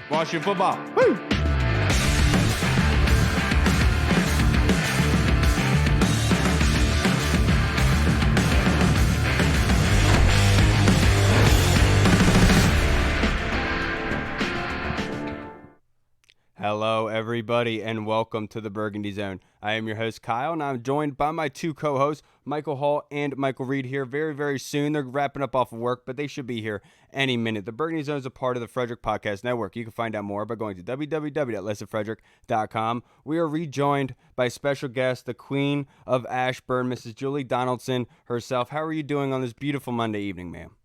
Washington football. Woo! Hello, everybody, and welcome to the Burgundy Zone. I am your host, Kyle, and I'm joined by my two co-hosts, Michael Hall and Michael Reed, here very, very soon. They're wrapping up off of work, but they should be here any minute. The Burgundy Zone is a part of the Frederick Podcast Network. You can find out more by going to www.letsofrederick.com. We are rejoined by special guest, the Queen of Ashburn, Mrs. Julie Donaldson herself. How are you doing on this beautiful Monday evening, ma'am?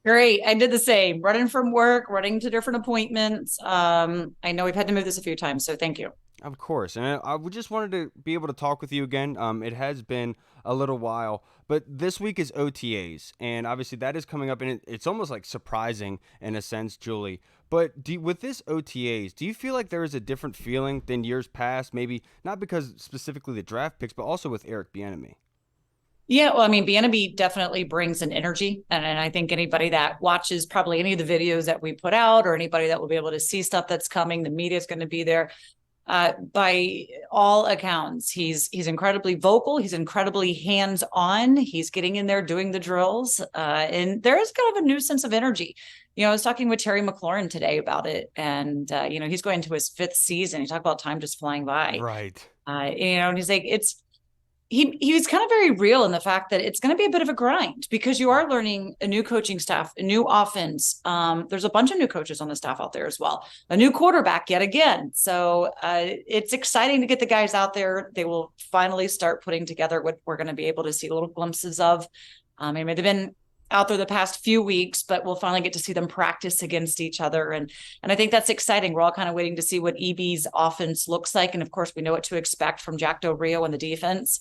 Great. I did the same, running from work, running to different appointments. I know we've had to move this a few times, so thank you. Of course. And I just wanted to be able to talk with you again. It has been a little while, but this week is OTAs, and obviously that is coming up, and it's almost like surprising in a sense, Julie. But with this OTAs, do you feel like there is a different feeling than years past? Maybe not because specifically the draft picks, but also with Eric Bieniemy. Yeah, well, I mean, Burgundy definitely brings an energy. And I think anybody that watches probably any of the videos that we put out, or anybody that will be able to see stuff that's coming, the media is going to be there. By all accounts, he's incredibly vocal. He's incredibly hands-on. He's getting in there doing the drills. And there is kind of a new sense of energy. You know, I was talking with Terry McLaurin today about it. And, he's going to his 5th season. He talked about time just flying by. Right. And he's like, he was kind of very real in the fact that it's going to be a bit of a grind because you are learning a new coaching staff, a new offense. There's a bunch of new coaches on the staff out there as well. A new quarterback yet again. So it's exciting to get the guys out there. They will finally start putting together what we're going to be able to see little glimpses of. They've been out there the past few weeks, but we'll finally get to see them practice against each other. And I think that's exciting. We're all kind of waiting to see what EB's offense looks like. And of course, we know what to expect from Jack Del Rio and the defense.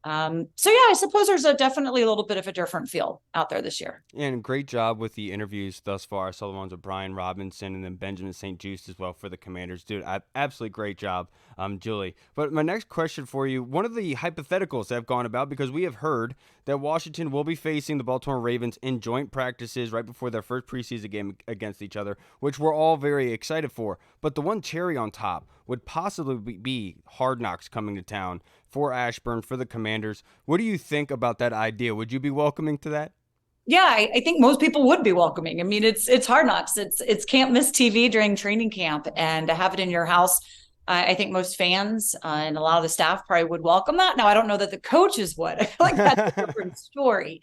I suppose there's definitely a little bit of a different feel out there this year. And great job with the interviews thus far. I saw the ones with Brian Robinson and then Benjamin St. Juste as well for the Commanders. Dude, absolutely great job, Julie. But my next question for you, one of the hypotheticals that have gone about, because we have heard that Washington will be facing the Baltimore Ravens in joint practices right before their first preseason game against each other, which we're all very excited for. But the one cherry on top would possibly be Hard Knocks coming to town for Ashburn, for the Commanders. What do you think about that idea? Would you be welcoming to that? Yeah, I think most people would be welcoming. I mean, it's Hard Knocks. It's can't miss TV during training camp, and to have it in your house, I think most fans and a lot of the staff probably would welcome that. Now, I don't know that the coaches would. I feel like that's a different story.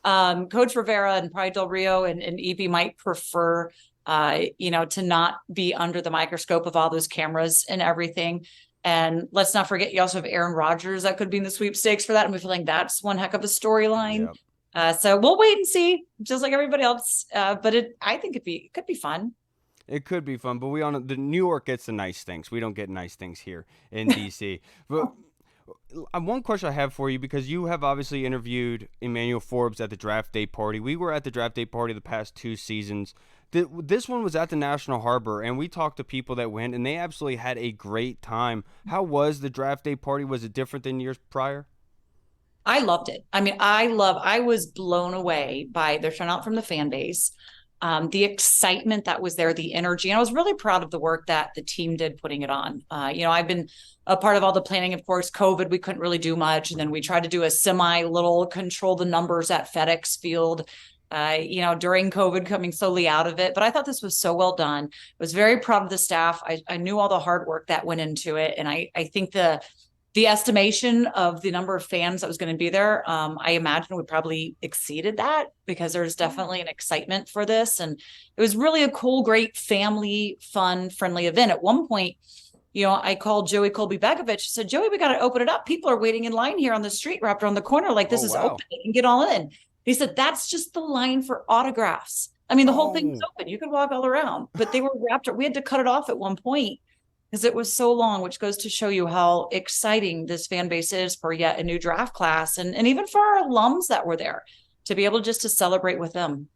Coach Rivera and probably Del Rio and EB might prefer to not be under the microscope of all those cameras and everything. And let's not forget, you also have Aaron Rodgers that could be in the sweepstakes for that. And we feel like that's one heck of a storyline. Yep. So we'll wait and see, just like everybody else. But I think it could be fun. It could be fun, but we all know the New York gets the nice things. We don't get nice things here in DC. But one question I have for you, because you have obviously interviewed Emmanuel Forbes at the draft day party. We were at the draft day party the past 2 seasons. This one was at the National Harbor, and we talked to people that went, and they absolutely had a great time. How was the draft day party? Was it different than years prior? I loved it. I mean, I was blown away by the turnout from the fan base, the excitement that was there, the energy. And I was really proud of the work that the team did putting it on. I've been a part of all the planning. Of course, COVID, we couldn't really do much. And then we tried to do a little control the numbers at FedEx Field. During COVID, coming slowly out of it. But I thought this was so well done. I was very proud of the staff. I knew all the hard work that went into it. And I think the estimation of the number of fans that was going to be there, I imagine we probably exceeded that, because there's definitely an excitement for this. And it was really a cool, great family, fun, friendly event. At one point, I called Joey Colby-Begovic, said, Joey, we got to open it up. People are waiting in line here on the street wrapped around the corner. Like, this is open. They can get all in. He said, that's just the line for autographs. I mean, the whole thing was open. You could walk all around, but they were wrapped. We had to cut it off at one point because it was so long, which goes to show you how exciting this fan base is for yet a new draft class. And even for our alums that were there, to be able just to celebrate with them.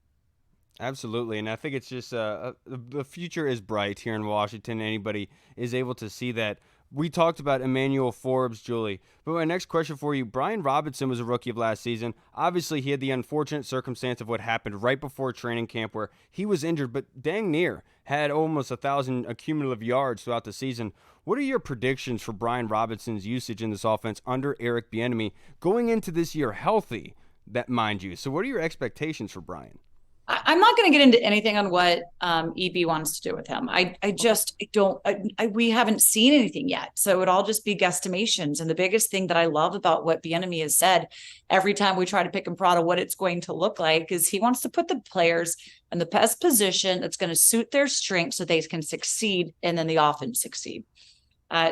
Absolutely. And I think it's just the future is bright here in Washington. Anybody is able to see that. We talked about Emmanuel Forbes, Julie. But my next question for you, Brian Robinson was a rookie of last season. Obviously, he had the unfortunate circumstance of what happened right before training camp where he was injured, but dang near had almost 1,000 cumulative yards throughout the season. What are your predictions for Brian Robinson's usage in this offense under Eric Bieniemy going into this year healthy, that mind you? So what are your expectations for Brian? I'm not going to get into anything on what EB wants to do with him. I just don't. We haven't seen anything yet, so it would all just be guesstimations. And the biggest thing that I love about what Bieniemy has said every time we try to pick him prod of what it's going to look like is he wants to put the players in the best position that's going to suit their strengths so they can succeed, and then the offense succeed.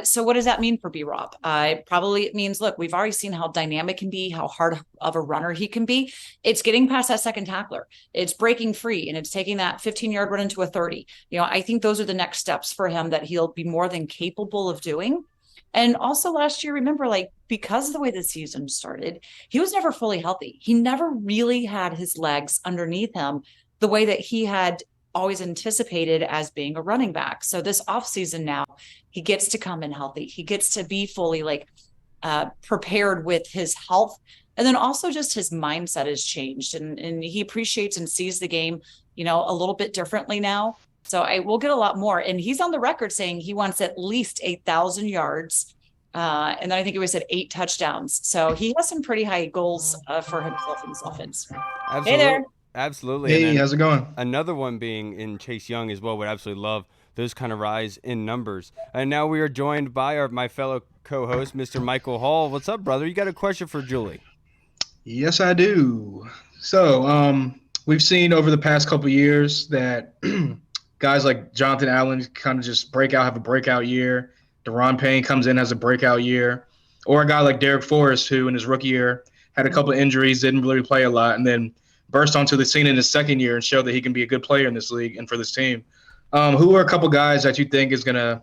So what does that mean for B-Rob? Probably it means, look, we've already seen how dynamic can be, how hard of a runner he can be. It's getting past that second tackler. It's breaking free, and it's taking that 15-yard run into a 30. I think those are the next steps for him that he'll be more than capable of doing. And also last year, remember, because of the way the season started, he was never fully healthy. He never really had his legs underneath him the way that he had always anticipated as being a running back. So this offseason now, he gets to come in healthy. He gets to be fully prepared with his health. And then also just his mindset has changed and he appreciates and sees the game, a little bit differently now. So I will get a lot more. And he's on the record saying he wants at least 8,000 yards. And then I think he was at 8 touchdowns. So he has some pretty high goals for himself in this offense. Absolutely. Hey there. Absolutely. Hey, how's it going? Another one being in Chase Young as well. Would absolutely love those kind of rise in numbers. And now we are joined by my fellow co-host, Mr. Michael Hall. What's up, brother? You got a question for Julie? Yes, I do. So, we've seen over the past couple of years that guys like Jonathan Allen kind of just have a breakout year. Deron Payne comes in as a breakout year. Or a guy like Derek Forrest, who in his rookie year had a couple of injuries, didn't really play a lot, and then burst onto the scene in his second year and showed that he can be a good player in this league and for this team. Who are a couple guys that you think is going to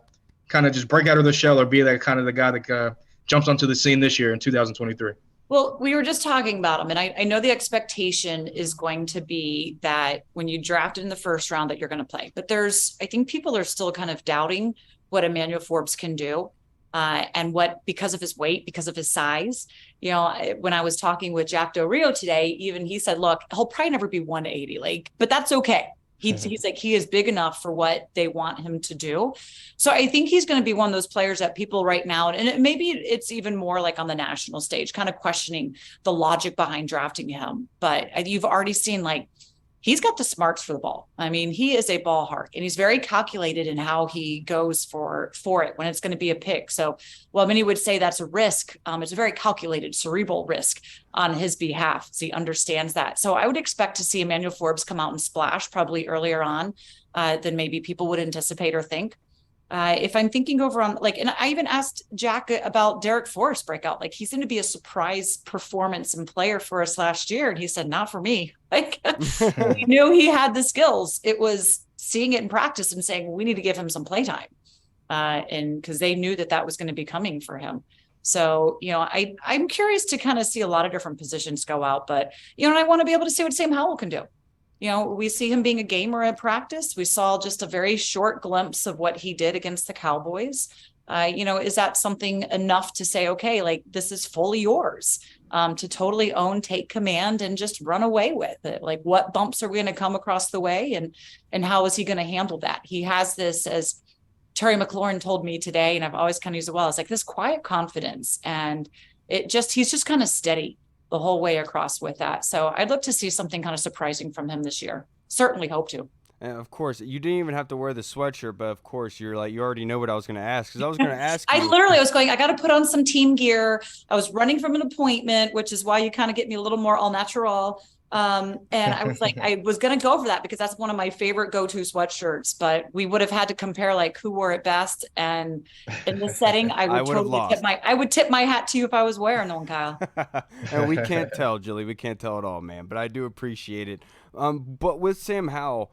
kind of just break out of the shell or be that kind of the guy that jumps onto the scene this year in 2023? Well, we were just talking about him, and I know the expectation is going to be that when you draft in the first round that you're going to play. But I think people are still kind of doubting what Emmanuel Forbes can do. And because of his weight, because of his size, when I was talking with Jack Del Rio today, even he said, look, he'll probably never be 180, but that's okay. He's like, he is big enough for what they want him to do. So I think he's going to be one of those players that people right now, and maybe it's even more like on the national stage, kind of questioning the logic behind drafting him. But you've already seen he's got the smarts for the ball. I mean, he is a ball hawk, and he's very calculated in how he goes for it when it's going to be a pick. So while many would say that's a risk, it's a very calculated, cerebral risk on his behalf. So he understands that. So I would expect to see Emmanuel Forbes come out and splash probably earlier on than maybe people would anticipate or think. If I'm thinking over on and I even asked Jack about Derek Forrest breakout, he seemed to be a surprise performance and player for us last year. And he said, not for me. We knew he had the skills. It was seeing it in practice and saying, we need to give him some playtime. And because they knew that was going to be coming for him. So, I'm curious to kind of see a lot of different positions go out, but, and I want to be able to see what Sam Howell can do. We see him being a gamer at practice. We saw just a very short glimpse of what he did against the Cowboys. Is that something enough to say, okay, this is fully yours to totally own, take command and just run away with it? What bumps are we going to come across the way and how is he going to handle that? He has this, as Terry McLaurin told me today, and I've always kind of used it well, it's this quiet confidence, and he's just kind of steady the whole way across with that. So I'd look to see something kind of surprising from him this year. Certainly hope to. And of course, you didn't even have to wear the sweatshirt, but of course, you already know what I was going to ask, because I was going to ask you. I was going, I got to put on some team gear. I was running from an appointment, which is why you kind of get me a little more all natural. And I was I was going to go for that because that's one of my favorite go-to sweatshirts, but we would have had to compare who wore it best. And in this setting, I would tip my hat to you if I was wearing one, Kyle. And we can't tell, Julie. We can't tell at all, man, but I do appreciate it. But with Sam Howell,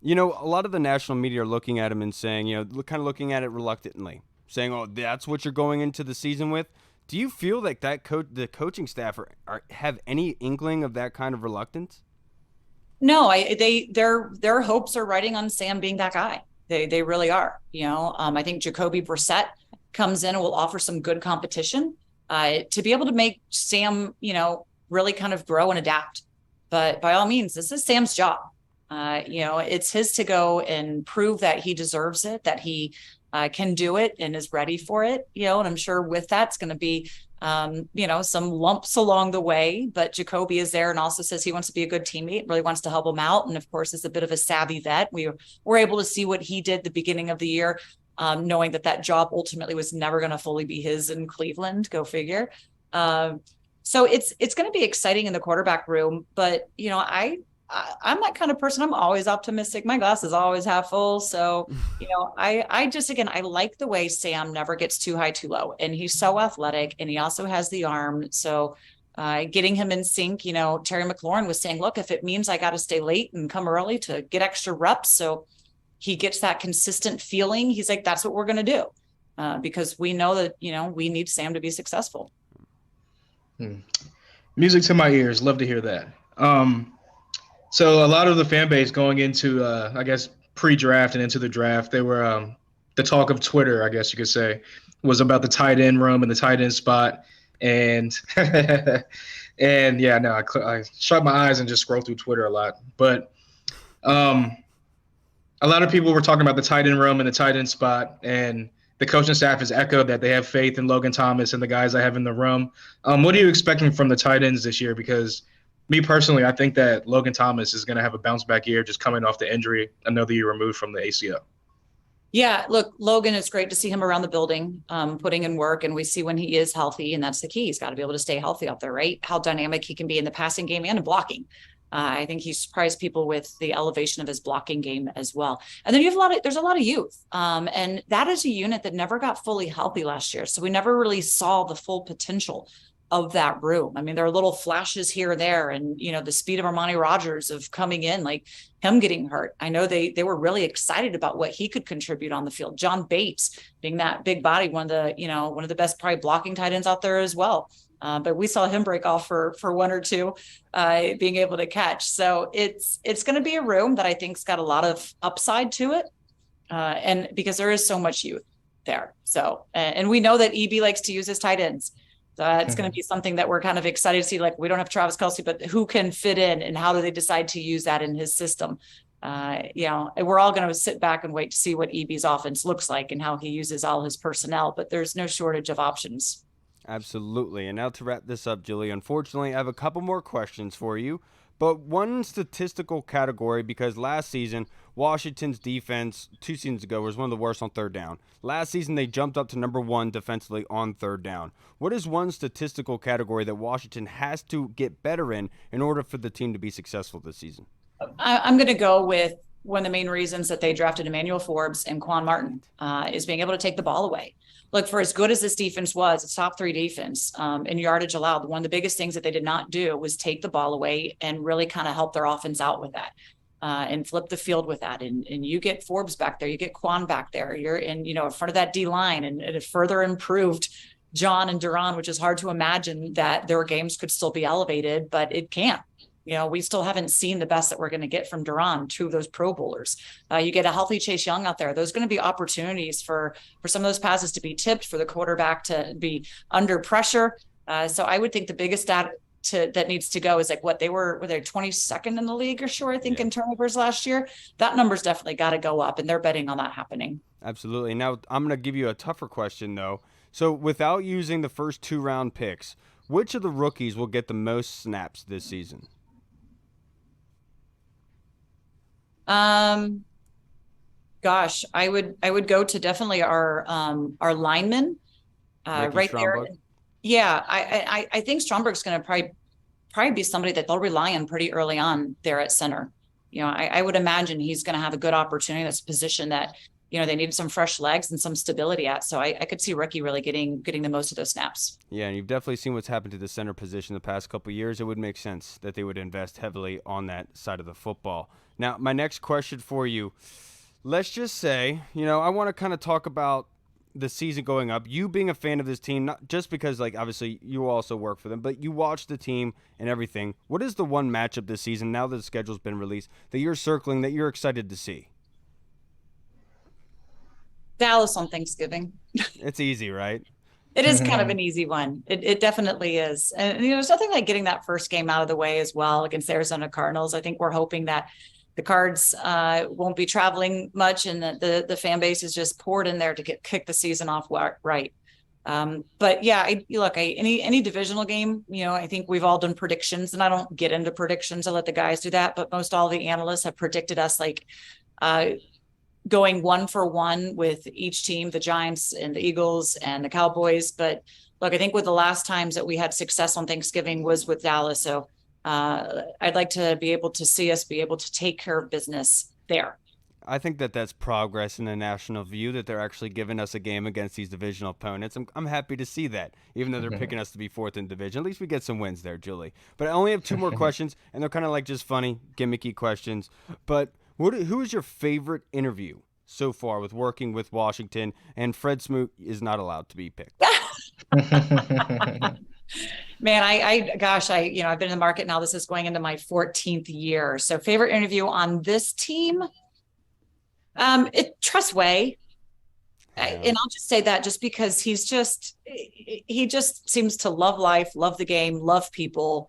a lot of the national media are looking at him and saying, kind of looking at it reluctantly, saying, oh, that's what you're going into the season with. Do you feel like the coaching staff have any inkling of that kind of reluctance? No, their hopes are riding on Sam being that guy. They really are. I think Jacoby Brissett comes in and will offer some good competition to be able to make Sam, really kind of grow and adapt. But by all means, this is Sam's job. It's his to go and prove that he deserves it, that he can do it and is ready for it, and I'm sure with that's going to be, some lumps along the way, but Jacoby is there and also says he wants to be a good teammate, really wants to help him out. And of course, is a bit of a savvy vet. We were able to see what he did the beginning of the year, knowing that job ultimately was never going to fully be his in Cleveland, go figure. So it's going to be exciting in the quarterback room, but I'm that kind of person. I'm always optimistic. My glass is always half full. So, I just, again, I like the way Sam never gets too high, too low. And he's so athletic and he also has the arm. So getting him in sync, Terry McLaurin was saying, look, if it means I got to stay late and come early to get extra reps, so he gets that consistent feeling, he's like, that's what we're going to do. Because we know that, we need Sam to be successful. Music to my ears. Love to hear that. So a lot of the fan base going into, I guess, pre-draft and into the draft, they were the talk of Twitter, I guess you could say, was about the tight end room and the tight end spot. And and yeah, no, I shut my eyes and just scroll through Twitter a lot. But a lot of people were talking about the tight end room and the tight end spot, and the coaching staff has echoed that they have faith in Logan Thomas and the guys I have in the room. What are you expecting from the tight ends this year? Because me personally, I think that Logan Thomas is going to have a bounce back year just coming off the injury, another year removed from the ACL. Yeah, look, Logan, it's great to see him around the building, putting in work, and we see when he is healthy, and that's the key. He's got to be able to stay healthy out there, right? How dynamic he can be in the passing game and in blocking. I think he surprised people with the elevation of his blocking game as well. And then there's a lot of youth. And that is a unit that never got fully healthy last year. So we never really saw the full potential of that room. I mean, there are little flashes here and there, and the speed of Armani Rogers of coming in, like him getting hurt. I know they were really excited about what he could contribute on the field. John Bates being that big body, one of the best probably blocking tight ends out there as well. But we saw him break off for one or two, being able to catch. So it's going to be a room that I think's got a lot of upside to it, and because there is so much youth there. So and we know that EB likes to use his tight ends. It's going to be something that we're kind of excited to see. Like, we don't have Travis Kelce, but who can fit in and how do they decide to use that in his system? We're all going to sit back and wait to see what EB's offense looks like and how he uses all his personnel, but there's no shortage of options. Absolutely. And now to wrap this up, Julie, unfortunately, I have a couple more questions for you, but one statistical category, because last season, Washington's defense 2 seasons ago was one of the worst on third down. Last season, they jumped up to number 1 defensively on third down. What is one statistical category that Washington has to get better in order for the team to be successful this season? I'm going to go with one of the main reasons that they drafted Emmanuel Forbes and Quan Martin is being able to take the ball away. Look, for as good as this defense was, it's top 3 defense in yardage allowed. One of the biggest things that they did not do was take the ball away and really kind of help their offense out with that and flip the field with that. And you get Forbes back there, you get Quan back there, you're in front of that D line, and it further improved John and Duran, which is hard to imagine that their games could still be elevated, but it can't. We still haven't seen the best that we're going to get from Duran, 2 of those Pro Bowlers. You get a healthy Chase Young out there. There's going to be opportunities for some of those passes to be tipped, for the quarterback to be under pressure. So I would think the biggest stat that needs to go is like what they were 22nd in the league or sure, I think, in turnovers last year. That number's definitely got to go up, and they're betting on that happening. Absolutely. Now I'm going to give you a tougher question, though. So without using the first 2 round picks, which of the rookies will get the most snaps this season? Gosh, I would go to definitely our linemen right there. Yeah, I think Stromberg's going to probably be somebody that they'll rely on pretty early on there at center. I would imagine he's going to have a good opportunity. That's a position that they need some fresh legs and some stability at. So I could see Ricky really getting the most of those snaps. Yeah, and you've definitely seen what's happened to the center position the past couple of years. It would make sense that they would invest heavily on that side of the football. Now, my next question for you, let's just say, I want to kind of talk about the season going up, you being a fan of this team, not just because, like, obviously you also work for them, but you watch the team and everything. What is the one matchup this season, now that the schedule's been released, that you're circling, that you're excited to see? Dallas on Thanksgiving. It's easy, right? It is kind of an easy one. It definitely is. And there's nothing like getting that first game out of the way as well against the Arizona Cardinals. I think we're hoping that the Cards won't be traveling much and that the fan base is just poured in there to kick the season off right. But yeah, any divisional game, I think we've all done predictions, and I don't get into predictions. I let the guys do that. But most all the analysts have predicted us going 1-for-1 with each team, the Giants and the Eagles and the Cowboys. But look, I think with the last times that we had success on Thanksgiving was with Dallas. So I'd like to be able to see us be able to take care of business there. I think that's progress in the national view, that they're actually giving us a game against these divisional opponents. I'm happy to see that, even though they're picking us to be fourth in division. At least we get some wins there, Julie. But I only have 2 more questions, and they're kind of like just funny, gimmicky questions. But who is your favorite interview so far with working with Washington? And Fred Smoot is not allowed to be picked. Man, I've been in the market now. This is going into my 14th year. So favorite interview on this team, Trust Way. And I'll just say that just because he just seems to love life, love the game, love people.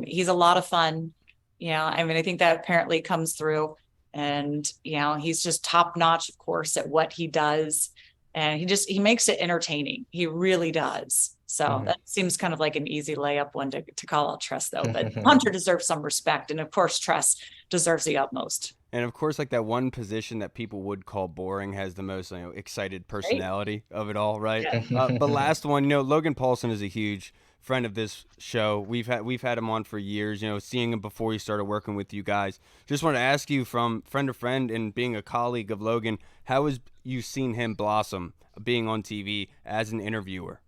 He's a lot of fun. I think that apparently comes through, and, he's just top notch, of course, at what he does. And he makes it entertaining. He really does. So that seems kind of like an easy layup one to call out Tress, though. But Hunter deserves some respect. And of course, Tress deserves the utmost. And of course, like that one position that people would call boring has the most excited personality of it all, right? Yeah. But last one, Logan Paulson is a huge friend of this show. We've had him on for years, seeing him before he started working with you guys. Just want to ask you, from friend to friend and being a colleague of Logan, how has you seen him blossom being on TV as an interviewer?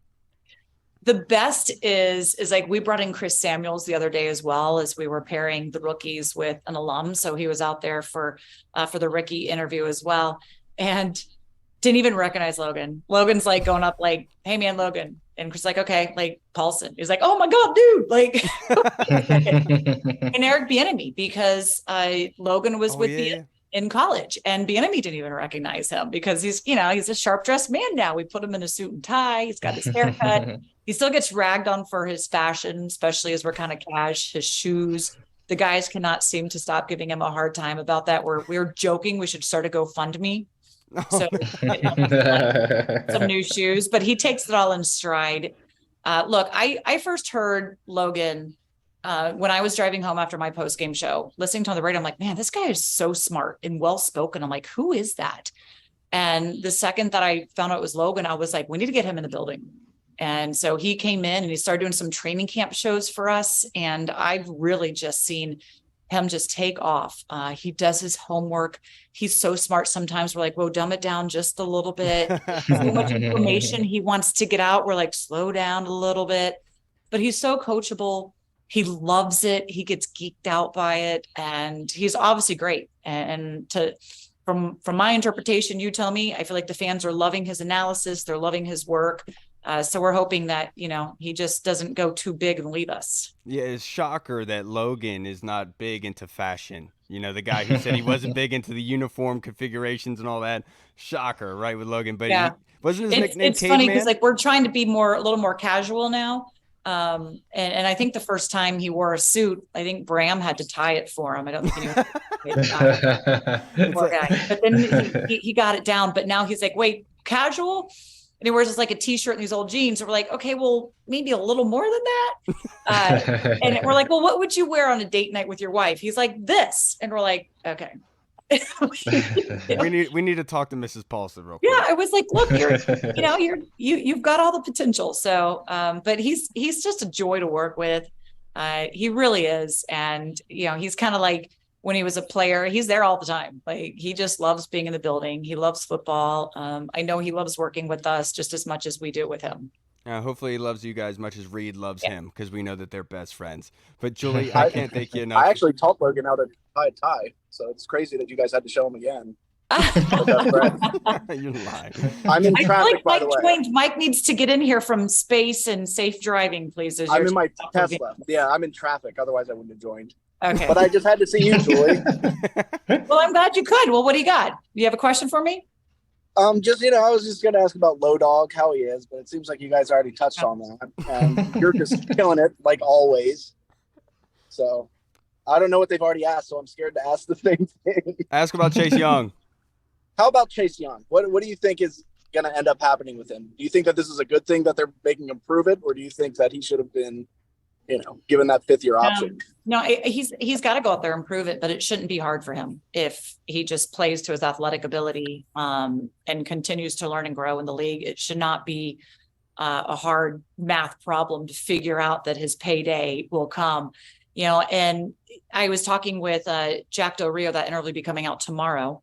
The best is like we brought in Chris Samuels the other day as well, as we were pairing the rookies with an alum. So he was out there for the rookie interview as well, and didn't even recognize Logan. Logan's like going up like, "Hey man, Logan." And Chris like, "Okay, like Paulson." He's like, "Oh my God, dude." Like, and Eric Bieniemy, because Logan was me in college, and Bieniemy didn't even recognize him because he's a sharp dressed man now. We put him in a suit and tie. He's got his haircut. He still gets ragged on for his fashion, especially as we're kind of cash, his shoes. The guys cannot seem to stop giving him a hard time about that. We're joking we should start a GoFundMe. So some new shoes, but he takes it all in stride. Look, I first heard Logan when I was driving home after my post-game show, listening to on the radio. I'm like, man, this guy is so smart and well-spoken. I'm like, who is that? And the second that I found out it was Logan, I was like, we need to get him in the building. And so he came in and he started doing some training camp shows for us. And I've really just seen him just take off. He does his homework. He's so smart. Sometimes we're like, whoa, dumb it down just a little bit. So much information he wants to get out. We're like, slow down a little bit. But he's so coachable. He loves it. He gets geeked out by it. And he's obviously great. And from my interpretation, you tell me, I feel like the fans are loving his analysis. They're loving his work. So we're hoping that, he just doesn't go too big and leave us. Yeah, it's shocker that Logan is not big into fashion. The guy who said he wasn't big into the uniform configurations and all that. Shocker, right, with Logan. But yeah. Wasn't his nickname It's funny because we're trying to be a little more casual now. And I think the first time he wore a suit, I think Bram had to tie it for him. I don't think he knew. Poor guy. But then he got it down. But now he's like, wait, casual? And he wears just like a t-shirt and these old jeans. So we're like, okay, well, maybe a little more than that. And we're like, well, what would you wear on a date night with your wife? He's like, this. And we're like, okay. we need to talk to Mrs. Paulson real quick. Yeah, I was like, look, you've got all the potential. So, but he's just a joy to work with. He really is. And, he's kind of like, when he was a player, he's there all the time. Like, he just loves being in the building. He loves football. I know he loves working with us just as much as we do with him. Hopefully he loves you guys as much as Reed loves him, because we know that they're best friends. But Julie, I can't thank you enough. I actually taught Logan how to tie, so it's crazy that you guys had to show him again. You're lying. I'm in traffic, by the way. Mike needs to get in here from space and safe driving, please. I'm in my Tesla. Yeah, I'm in traffic. Otherwise, I wouldn't have joined. Okay. But I just had to see you, Julie. Well, I'm glad you could. Well, what do you got? You have a question for me? Just, I was just going to ask about Low Dog, how he is, but it seems like you guys already touched on that. And you're just killing it, like always. So I don't know what they've already asked, so I'm scared to ask the same thing. Ask about Chase Young. How about Chase Young? What do you think is going to end up happening with him? Do you think that this is a good thing that they're making him prove it, or do you think that he should have been, given that fifth-year option? No, he's got to go out there and prove it, but it shouldn't be hard for him if he just plays to his athletic ability and continues to learn and grow in the league. It should not be a hard math problem to figure out that his payday will come. And I was talking with Jack Del Rio, that interview will be coming out tomorrow,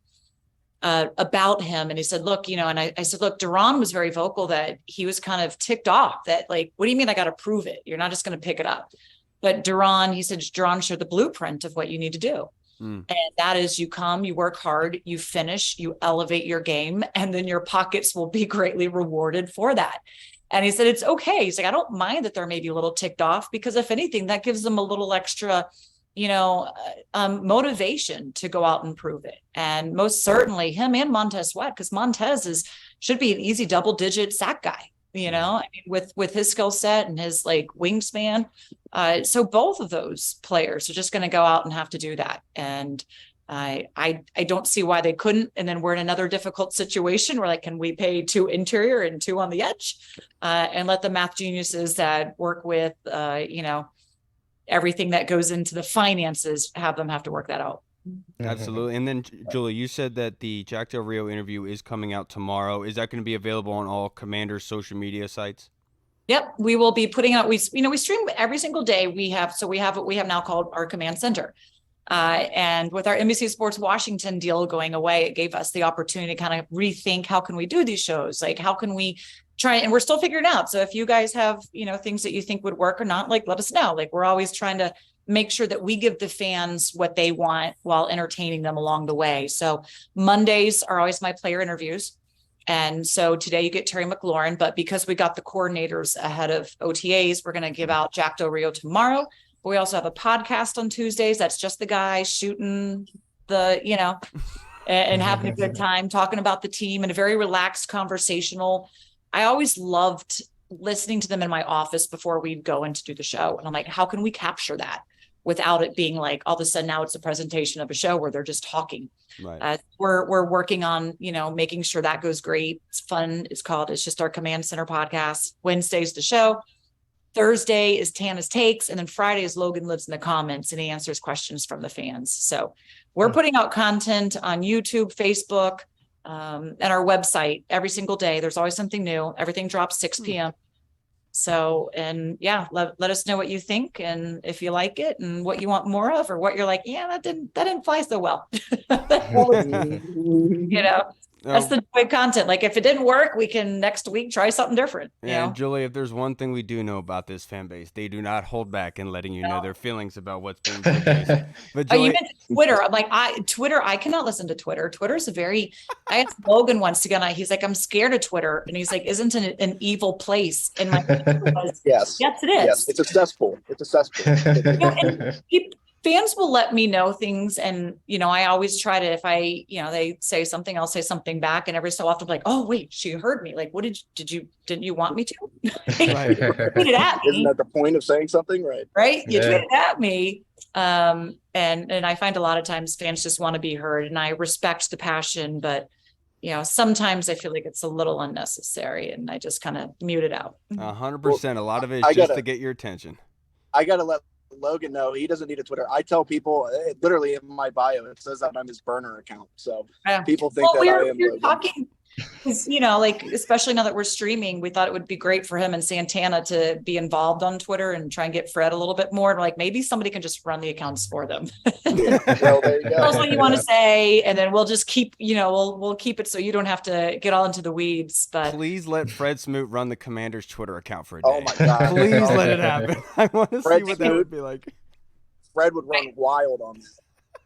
about him. And he said, look, and I said, look, Duran was very vocal that he was kind of ticked off that, like, what do you mean I got to prove it? You're not just going to pick it up. But he said, Duran showed the blueprint of what you need to do. And that is, you come, you work hard, you finish, you elevate your game, and then your pockets will be greatly rewarded for that. And he said, it's okay. He's like, I don't mind that they're maybe a little ticked off, because if anything, that gives them a little extra, motivation to go out and prove it. And most certainly him and Montez Sweat, because Montez should be an easy double-digit sack guy, with his skill set and his wingspan. So both of those players are just going to go out and have to do that. And I don't see why they couldn't. And then we're in another difficult situation where, can we pay 2 interior and 2 on the edge, and let the math geniuses that work with, everything that goes into the finances, have to work that out. Absolutely. And then, Julie, you said that the Jack Del Rio interview is coming out tomorrow. Is that going to be available on all Commanders' social media sites? Yep, we will be putting out. We stream every single day. We have what we have now called our command center. And with our NBC Sports Washington deal going away, it gave us the opportunity to kind of rethink, how can we do these shows? How can we try? And we're still figuring it out. So if you guys have, things that you think would work or not, let us know. We're always trying to make sure that we give the fans what they want while entertaining them along the way. So Mondays are always my player interviews. And so today you get Terry McLaurin, but because we got the coordinators ahead of OTAs, we're going to give out Jack Del Rio tomorrow. But we also have a podcast on Tuesdays. That's just the guys shooting the, and having a good time, talking about the team in a very relaxed, conversational. I always loved listening to them in my office before we'd go in to do the show. And I'm like, how can we capture that without it being all of a sudden now it's a presentation of a show where they're just talking. Right. We're working on, making sure that goes great. It's fun. It's just our Command Center podcast. Wednesday's the show. Thursday is Tana's Takes. And then Friday is Logan Lives in the Comments, and he answers questions from the fans. So we're putting out content on YouTube, Facebook, and our website every single day. There's always something new. Everything drops 6 p.m. So, and yeah, let us know what you think, and if you like it and what you want more of, or what you're like, yeah, that didn't fly so well. That's the joy of content. If it didn't work, we can next week try something different. And Julie, if there's one thing we do know about this fan base, they do not hold back in letting you know their feelings about what's being produced. But Julie, you mentioned Twitter. I'm like, Twitter, I cannot listen to Twitter. Twitter's I asked Logan once to go on. He's like, I'm scared of Twitter. And he's like, isn't it an evil place? And my was, yes, it is. Yes, it's a cesspool. It's a cesspool. Fans will let me know things, and I always try to, if they say something, I'll say something back, and every so often I'm like, oh wait, she heard me. What didn't you want me to? Right. Tweet it at me. Isn't that the point of saying something, right? You tweet it at me, and I find a lot of times fans just want to be heard, and I respect the passion, but sometimes I feel like it's a little unnecessary, and I just kind of mute it out. 100%. A lot of it is just to get your attention. I gotta let Logan know he doesn't need a Twitter. I tell people, literally in my bio, it says that I'm his burner account. So people think that I am Logan. Talking, because especially now that we're streaming, we thought it would be great for him and Santana to be involved on Twitter and try and get Fred a little bit more. Maybe somebody can just run the accounts for them. Yeah, well, there you go. Tell us what you want to say, and then we'll just keep, we'll keep it so you don't have to get all into the weeds. But please let Fred Smoot run the Commander's Twitter account for a day. Oh my God! Please let it happen. I want to see what that would be like. Fred would run wild on that.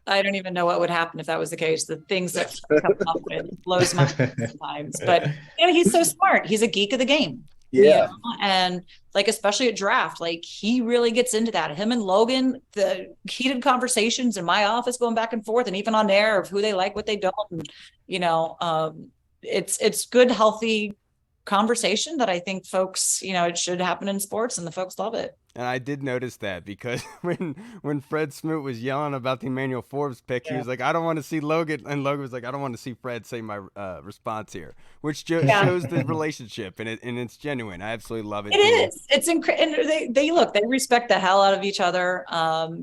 I don't even know what would happen if that was the case. The things that come up with blows my mind sometimes. But he's so smart. He's a geek of the game. Yeah. And especially at draft, he really gets into that. Him and Logan, the heated conversations in my office going back and forth, and even on air of who they like, what they don't. And, it's good, healthy conversation that I think folks, it should happen in sports, and the folks love it. And I did notice that because when Fred Smoot was yelling about the Emmanuel Forbes pick, he was like, "I don't want to see Logan," and Logan was like, "I don't want to see Fred say my response here," which shows the relationship, and it's genuine. I absolutely love it. It is. It's incredible. And they respect the hell out of each other.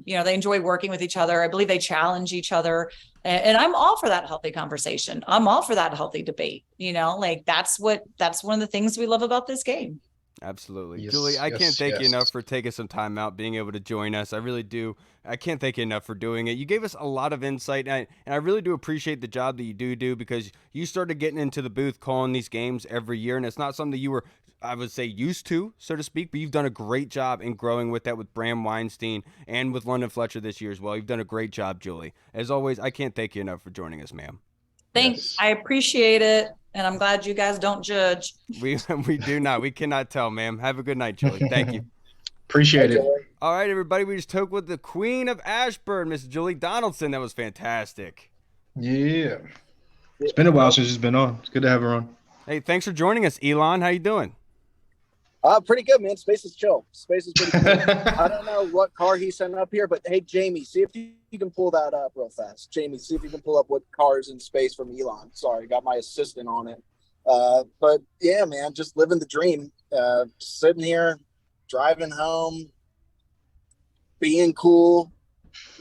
They enjoy working with each other. I believe they challenge each other, and I'm all for that healthy conversation. I'm all for that healthy debate. That's one of the things we love about this game. Absolutely. Yes, Julie, I can't thank you yes. enough for taking some time out, being able to join us. I really do. I can't thank you enough for doing it. You gave us a lot of insight, and I really do appreciate the job that you do because you started getting into the booth calling these games every year, and it's not something you were, I would say, used to, so to speak, but you've done a great job in growing with that with Bram Weinstein and with London Fletcher this year as well. You've done a great job, Julie. As always, I can't thank you enough for joining us, ma'am. Thanks. Yes. I appreciate it. And I'm glad you guys don't judge. We do not. We cannot tell, ma'am. Have a good night, Julie. Thank you. Appreciate it. All right, everybody. We just talked with the Queen of Ashburn, Miss Julie Donaldson. That was fantastic. Yeah. It's been a while since she's been on. It's good to have her on. Hey, thanks for joining us, Elon. How you doing? Pretty good, man. Space is chill. Space is pretty cool. I don't know what car he sent up here, but hey, Jamie, see if you can pull that up real fast. Jamie, see if you can pull up what car is in space from Elon. Sorry, got my assistant on it. But yeah, man, just living the dream. Sitting here, driving home, being cool,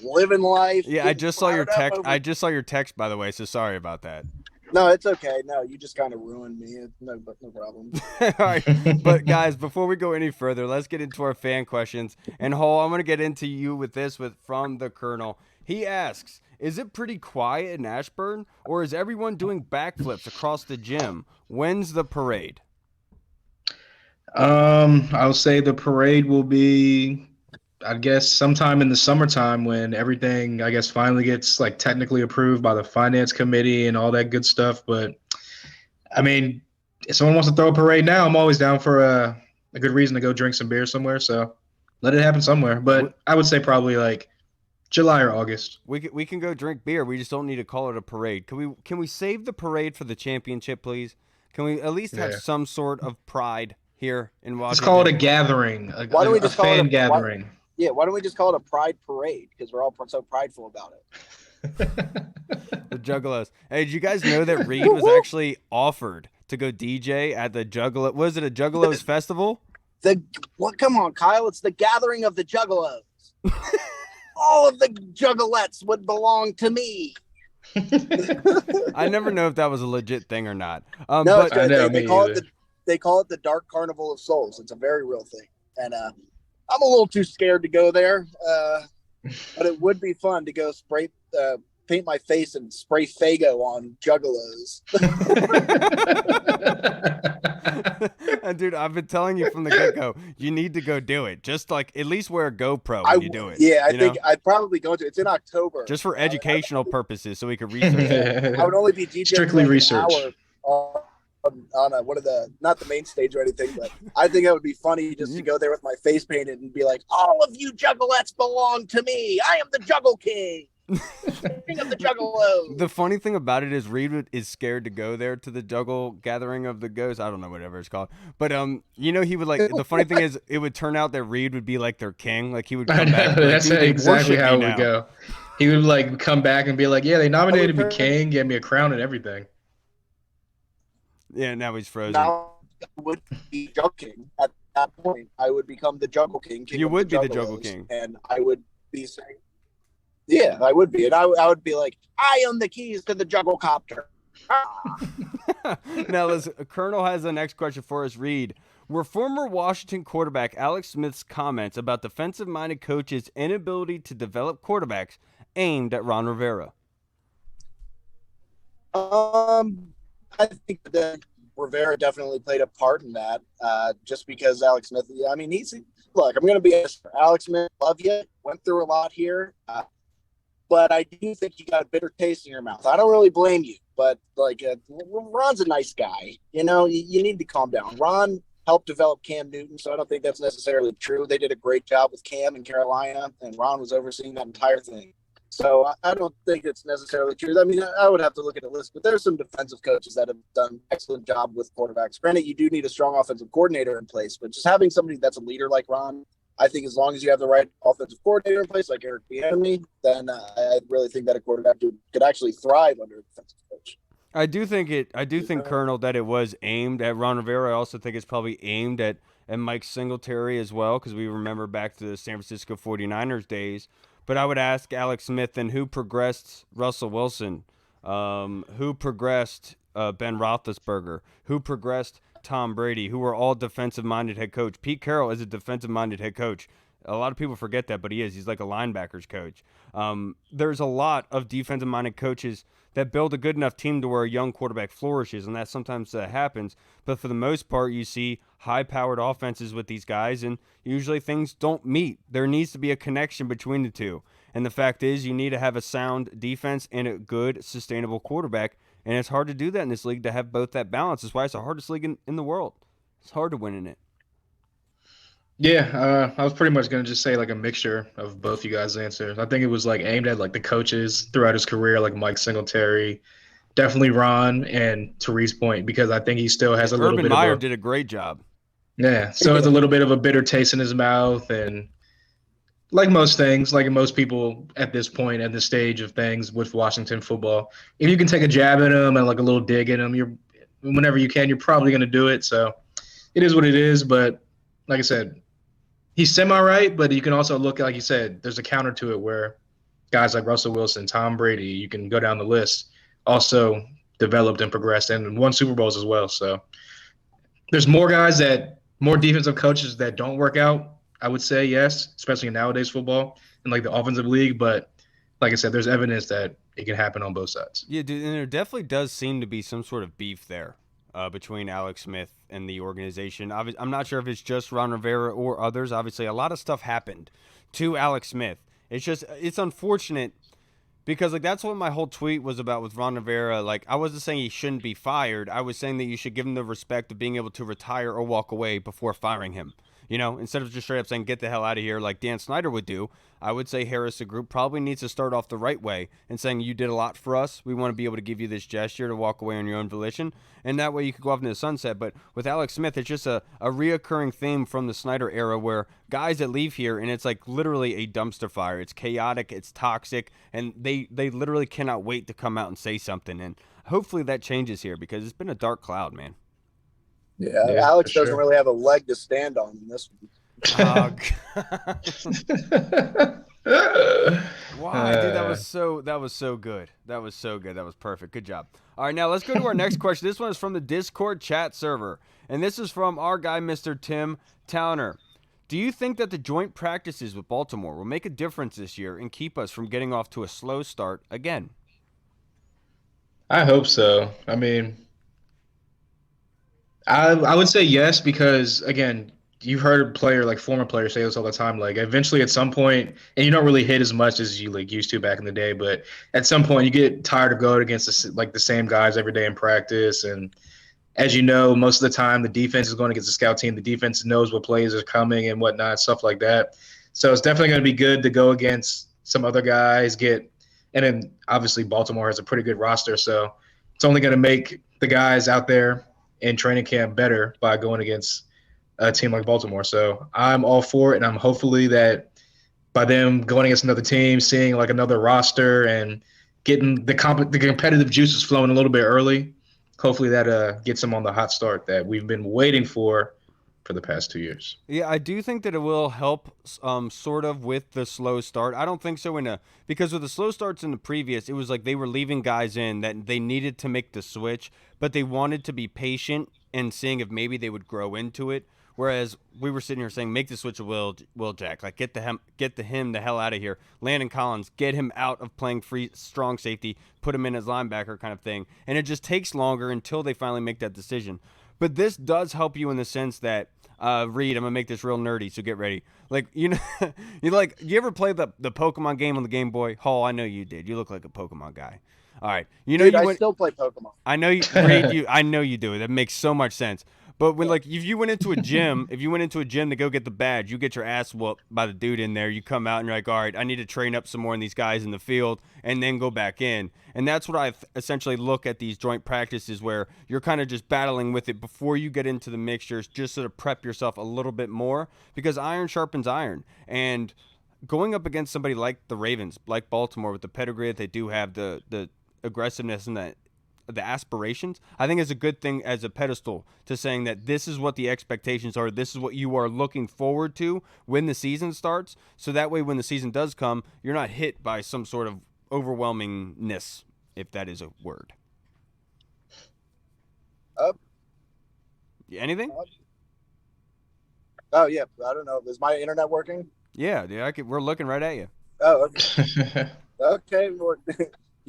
living life. Yeah, I just saw your text. I just saw your text, by the way. So sorry about that. No, it's okay. No, you just kind of ruined me. No problem. All right. But guys, before we go any further, let's get into our fan questions. And Howe, I'm going to get into you with this from the Colonel. He asks, is it pretty quiet in Ashburn, or is everyone doing backflips across the gym? When's the parade? I'll say the parade will be, I guess, sometime in the summertime when everything, I guess, finally gets like technically approved by the finance committee and all that good stuff. But I mean, if someone wants to throw a parade now, I'm always down for a good reason to go drink some beer somewhere. So let it happen somewhere. But I would say probably like July or August. We can go drink beer. We just don't need to call it a parade. Can we save the parade for the championship, please? Can we at least have some sort of pride here in Washington? Let's call it a gathering, a fan gathering. Why don't we just call it a pride parade? Because we're all so prideful about it. The Juggalos. Hey, did you guys know that Reed was actually offered to go DJ at the Juggalo? Was it a Juggalos festival? Come on, Kyle. It's the gathering of the Juggalos. All of the Juggalettes would belong to me. I never know if that was a legit thing or not. No, but they call it the Dark Carnival of Souls. It's a very real thing. And I'm a little too scared to go there, but it would be fun to go paint my face and spray Faygo on Juggalos. Dude, I've been telling you from the get-go, you need to go do it. Just like at least wear a GoPro when you do it. Yeah, I think I'd probably go to it. It's in October. Just for educational purposes, so we could research it. I would only be DJing strictly research. On not the main stage or anything, but I think it would be funny just to go there with my face painted and be like, all of you Juggalettes belong to me. I am the Juggle King. King of the Juggalos. The funny thing about it is Reed is scared to go there to the Juggle Gathering of the Ghosts. I don't know, whatever it's called. But he would like, the funny thing is it would turn out that Reed would be like their king. Like he would come back. That's exactly how it would go. He would like come back and be like, yeah, they nominated me king, gave me a crown and everything. Yeah, now he's frozen. Now I would be Juggle King. At that point, I would become the Juggle King. You would be the Juggle King. And I would be saying, yeah, I would be. And I would be like, I own the keys to the Juggle Copter. Now, listen, Colonel has the next question for us. Reed, were former Washington quarterback Alex Smith's comments about defensive-minded coaches' inability to develop quarterbacks aimed at Ron Rivera? I think that Rivera definitely played a part in that, just because Alex Smith, I mean, look, I'm going to be honest, Alex Smith, love you, went through a lot here, but I do think you got a bitter taste in your mouth. I don't really blame you, but like, Ron's a nice guy. You need to calm down. Ron helped develop Cam Newton, so I don't think that's necessarily true. They did a great job with Cam in Carolina, and Ron was overseeing that entire thing. So I don't think it's necessarily true. I mean, I would have to look at a list, but there's some defensive coaches that have done an excellent job with quarterbacks. Granted, you do need a strong offensive coordinator in place, but just having somebody that's a leader like Ron, I think as long as you have the right offensive coordinator in place, like Eric Bieniemy, then I really think that a quarterback could actually thrive under a defensive coach. I do think, Colonel, that it was aimed at Ron Rivera. I also think it's probably aimed at Mike Singletary as well, because we remember back to the San Francisco 49ers days. But I would ask Alex Smith, then who progressed Russell Wilson? Who progressed Ben Roethlisberger? Who progressed Tom Brady? Who were all defensive-minded head coach? Pete Carroll is a defensive-minded head coach. A lot of people forget that, but he is. He's like a linebackers coach. There's a lot of defensive-minded coaches that build a good enough team to where a young quarterback flourishes, and that sometimes happens. But for the most part, you see high-powered offenses with these guys, and usually things don't meet. There needs to be a connection between the two. And the fact is, you need to have a sound defense and a good, sustainable quarterback, and it's hard to do that in this league, to have both that balance. That's why it's the hardest league in the world. It's hard to win in it. Yeah, I was pretty much going to just say like a mixture of both you guys' answers. I think it was like aimed at like the coaches throughout his career, like Mike Singletary, definitely Ron, and to Reed's point, because I think he still has a little Urban bit Meyer of did a great job. Yeah, so it's a little bit of a bitter taste in his mouth, and like most things, like most people at this point, at this stage of things with Washington football, if you can take a jab at him and like a little dig at him, whenever you can, you're probably going to do it. So it is what it is. But like I said, he's semi-right, but you can also look, like you said, there's a counter to it where guys like Russell Wilson, Tom Brady, you can go down the list, also developed and progressed and won Super Bowls as well. So there's more defensive coaches that don't work out, I would say, yes, especially in nowadays football and like the offensive league. But like I said, there's evidence that it can happen on both sides. Yeah, dude, and there definitely does seem to be some sort of beef there between Alex Smith and the organization. I'm not sure if it's just Ron Rivera or others. Obviously, a lot of stuff happened to Alex Smith. It's unfortunate because like that's what my whole tweet was about with Ron Rivera. Like I wasn't saying he shouldn't be fired. I was saying that you should give him the respect of being able to retire or walk away before firing him. You know, instead of just straight up saying, get the hell out of here like Dan Snyder would do, I would say Harris, the group, probably needs to start off the right way and saying, you did a lot for us. We want to be able to give you this gesture to walk away on your own volition. And that way you could go off into the sunset. But with Alex Smith, it's just a reoccurring theme from the Snyder era where guys that leave here and it's like literally a dumpster fire. It's chaotic, it's toxic, and they literally cannot wait to come out and say something. And hopefully that changes here because it's been a dark cloud, man. Yeah, Alex doesn't really have a leg to stand on in this one. Why, dude? That was so good. That was so good. That was perfect. Good job. All right, now let's go to our next question. This one is from the Discord chat server, and this is from our guy, Mr. Tim Towner. Do you think that the joint practices with Baltimore will make a difference this year and keep us from getting off to a slow start again? I hope so. I mean, I would say yes because, again, you've heard former players say this all the time. Like, eventually at some point, and you don't really hit as much as you like used to back in the day, but at some point you get tired of going against the same guys every day in practice. And as you know, most of the time the defense is going against the scout team. The defense knows what plays are coming and whatnot, stuff like that. So it's definitely going to be good to go against some other guys, and then obviously Baltimore has a pretty good roster. So it's only going to make the guys out there in training camp better by going against a team like Baltimore. So I'm all for it, and I'm hopefully that by them going against another team, seeing like another roster and getting the competitive juices flowing a little bit early, hopefully that gets them on the hot start that we've been waiting for the past 2 years. Yeah, I do think that it will help sort of with the slow start. I don't think so because with the slow starts in the previous, it was like they were leaving guys in that they needed to make the switch, but they wanted to be patient and seeing if maybe they would grow into it. Whereas we were sitting here saying, make the switch of Will Jack, like get him the hell out of here. Landon Collins, get him out of playing free strong safety, put him in as linebacker kind of thing. And it just takes longer until they finally make that decision. But this does help you in the sense that, Reed, I'm gonna make this real nerdy, so get ready. Like, you know, you ever play the Pokemon game on the Game Boy? Hall, I know you did. You look like a Pokemon guy. All right, Dude, I still play Pokemon. I know you, Reed. I know you do. That makes so much sense. But when like if you went into a gym, to go get the badge, you get your ass whooped by the dude in there. You come out and you're like, all right, I need to train up some more in these guys in the field, and then go back in. And that's what I essentially look at these joint practices where you're kind of just battling with it before you get into the mixtures, just sort of prep yourself a little bit more, because iron sharpens iron. And going up against somebody like the Ravens, like Baltimore, with the pedigree that they do have, the aggressiveness and the aspirations, I think is a good thing as a pedestal to saying that this is what the expectations are. This is what you are looking forward to when the season starts. So that way, when the season does come, you're not hit by some sort of overwhelmingness, if that is a word. Anything? Oh, yeah. I don't know. Is my internet working? Yeah, we're looking right at you. Oh, okay. Okay.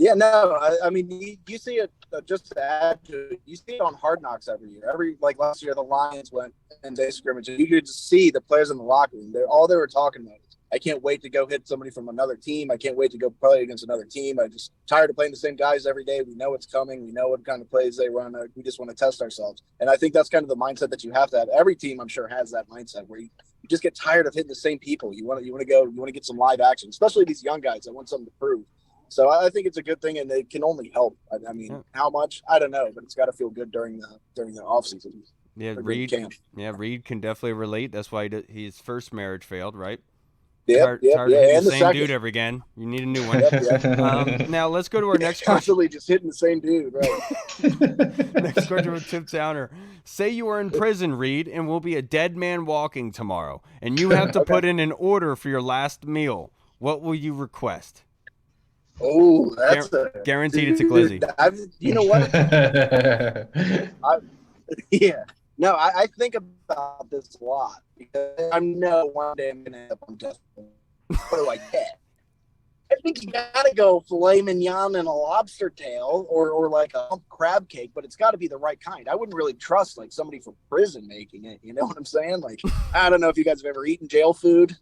Yeah, no, I mean, you see it, just to add to it, you see it on Hard Knocks every year. Like last year, the Lions went in day scrimmage, and you could just see the players in the locker room. All they were talking about is, I can't wait to go hit somebody from another team. I can't wait to go play against another team. I'm just tired of playing the same guys every day. We know it's coming. We know what kind of plays they run. We just want to test ourselves. And I think that's kind of the mindset that you have to have. Every team, I'm sure, has that mindset where you just get tired of hitting the same people. You want to get some live action, especially these young guys that want something to prove. So I think it's a good thing, and it can only help. I mean, how much? I don't know, but it's got to feel good during the off season. Yeah, Reed can definitely relate. That's why his first marriage failed, right? Tired of hitting the same dude ever again. You need a new one. Now let's go to our next question. Constantly just hitting the same dude, right? Next question with Tim Towner. Say you are in prison, Reed, and will be a dead man walking tomorrow, and you have to put in an order for your last meal. What will you request? Oh, that's guaranteed. It's a glizzy. You know what? No, I think about this a lot because I know one day I'm gonna end up on death row. What do I get? I think you gotta go filet mignon and a lobster tail, or like a crab cake, but it's got to be the right kind. I wouldn't really trust like somebody from prison making it. You know what I'm saying? Like, I don't know if you guys have ever eaten jail food.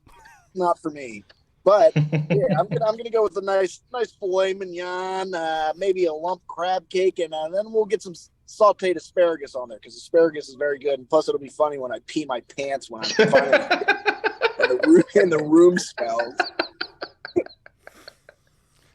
Not for me. But yeah, I'm gonna go with a nice filet mignon, maybe a lump crab cake, and then we'll get some sautéed asparagus on there because asparagus is very good. And plus, it'll be funny when I pee my pants when I'm finally and the room smells.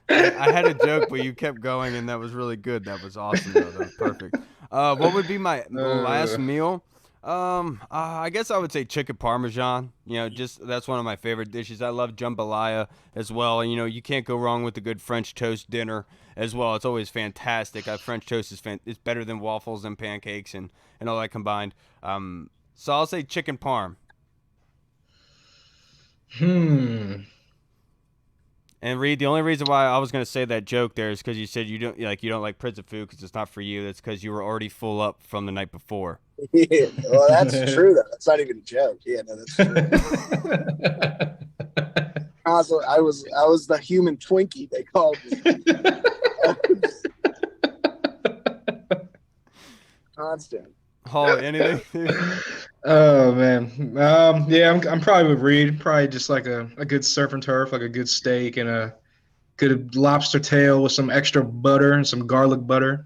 I had a joke, but you kept going, and that was really good. That was awesome, though. That was perfect. What would be my last meal? I guess I would say chicken parmesan. That's one of my favorite dishes. I love jambalaya as well. And, you can't go wrong with a good French toast dinner as well. It's always fantastic. French toast is better than waffles and pancakes and all that combined. So I'll say chicken parm. And Reed, the only reason why I was going to say that joke there is because you said you don't like prison food because it's not for you. That's because you were already full up from the night before. Yeah, well, that's true. That's not even a joke. Yeah, no, that's true. I was the human Twinkie, they called me. Constant. Hall, anything? Oh man, yeah, I'm probably with Reed. Probably just like a good surf and turf, like a good steak and a good lobster tail with some extra butter and some garlic butter,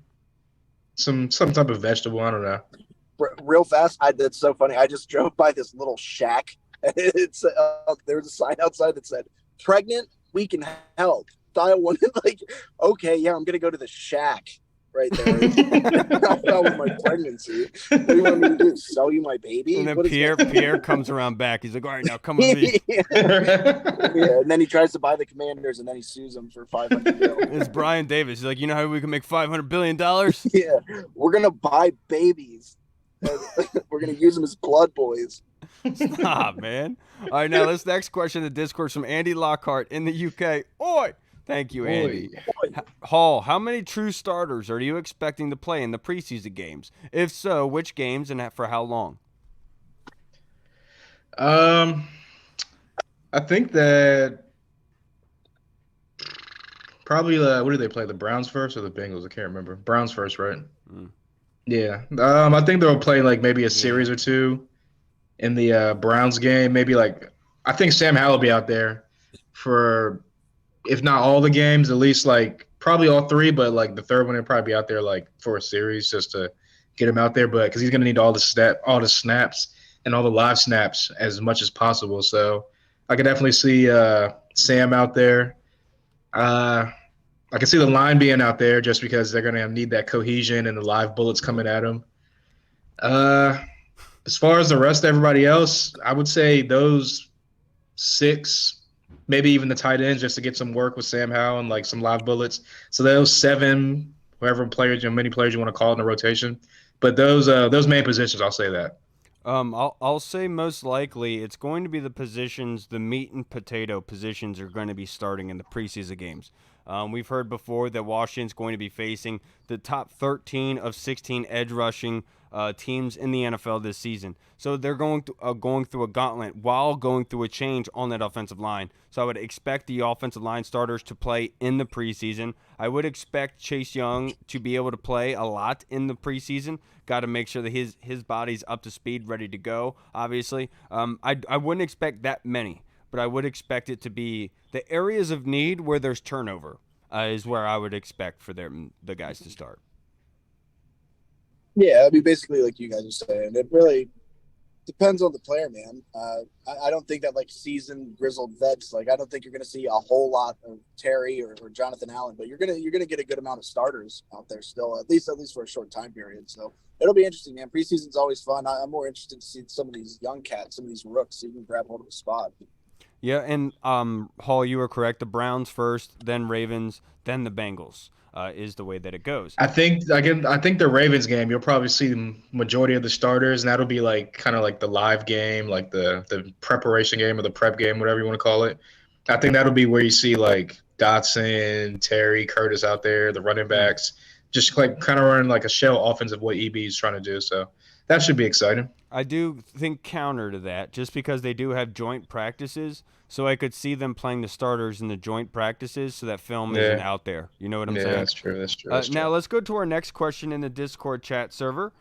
some type of vegetable. I don't know. Real fast, that's so funny. I just drove by this little shack. It's there was a sign outside that said, "Pregnant, we can help." Dial one. Like, okay, yeah, I'm gonna go to the shack. Right there. That was my pregnancy. What do you want me to do? Sell you my baby? And then Pierre comes around back. He's like, all right, now come with me. Yeah, and then he tries to buy the Commanders, and then he sues them for $500 billion. It's Brian Davis. He's like, you know how we can make $500 billion? Yeah, we're gonna buy babies. We're gonna use them as blood boys. Stop, man. All right, now this next question in the Discord from Andy Lockhart in the UK. Oi! Thank you, Andy. Hall, how many true starters are you expecting to play in the preseason games? If so, which games and for how long? I think that probably what did they play? The Browns first or the Bengals? I can't remember. Browns first, right? Yeah. I think they'll play like maybe a series or two in the Browns game. Maybe like I think Sam Howell will be out there for, if not all the games, at least like probably all three, but like the third one, he'll probably be out there like for a series just to get him out there, but because he's going to need all the snaps and all the live snaps as much as possible. So I could definitely see Sam out there. I can see the line being out there just because they're going to need that cohesion and the live bullets coming at them. As far as the rest of everybody else, I would say those 6, maybe even the tight ends, just to get some work with Sam Howell and like some live bullets. So those 7, whoever players, many players you want to call in the rotation. But those main positions, I'll say that. I'll say most likely it's going to be the positions, the meat and potato positions are going to be starting in the preseason games. We've heard before that Washington's going to be facing the top 13 of 16 edge rushing teams in the NFL this season. So they're going through a gauntlet while going through a change on that offensive line. So I would expect the offensive line starters to play in the preseason. I would expect Chase Young to be able to play a lot in the preseason. Got to make sure that his body's up to speed, ready to go, obviously. I wouldn't expect that many, but I would expect it to be the areas of need where there's turnover is where I would expect for the guys to start. Yeah, I mean, basically, like you guys are saying, it really depends on the player, man. I don't think that like seasoned grizzled vets, like I don't think you're going to see a whole lot of Terry or Jonathan Allen, but you're gonna get a good amount of starters out there still, at least for a short time period. So it'll be interesting, man. Preseason's always fun. I'm more interested to see some of these young cats, some of these rooks, so you can grab hold of a spot. Yeah, and Hall, you were correct. The Browns first, then Ravens, then the Bengals. Is the way that it goes. I think the Ravens game, you'll probably see the majority of the starters, and that'll be like kind of like the live game, like the preparation game or the prep game, whatever you want to call it. I think that'll be where you see like Dotson, Terry, Curtis out there, the running backs, just like kind of running like a shell offense of what EB is trying to do. So that should be exciting. I do think counter to that, just because they do have joint practices, so I could see them playing the starters in the joint practices so that film isn't out there. You know what I'm saying? Yeah, that's true. Now let's go to our next question in the Discord chat server.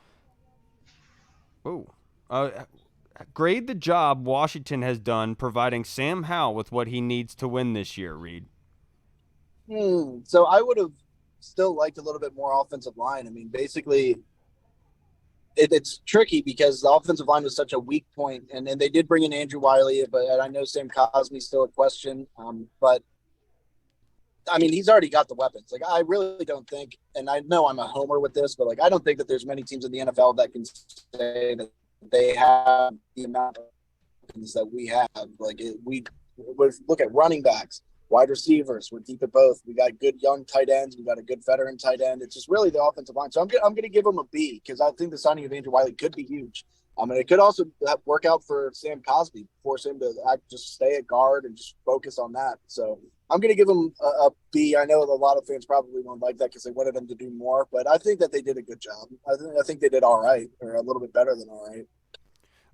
Grade the job Washington has done providing Sam Howell with what he needs to win this year, Reed. So I would have still liked a little bit more offensive line. I mean, basically – it's tricky because the offensive line was such a weak point, and they did bring in Andrew Wiley, but I know Sam Cosmi's still a question. But I mean, he's already got the weapons. Like, I really don't think, and I know I'm a homer with this, but like, I don't think that there's many teams in the NFL that can say that they have the amount of weapons that we have. Like, we look at running backs, wide receivers. We're deep at both. We got good young tight ends. We got a good veteran tight end. It's just really the offensive line. So I'm going to give him a B because I think the signing of Andrew Wiley could be huge. And it could also work out for Sam Cosmi, force him to just stay at guard and just focus on that. So I'm going to give him a B. I know a lot of fans probably won't like that because they wanted him to do more, but I think that they did a good job. I think they did all right, or a little bit better than all right.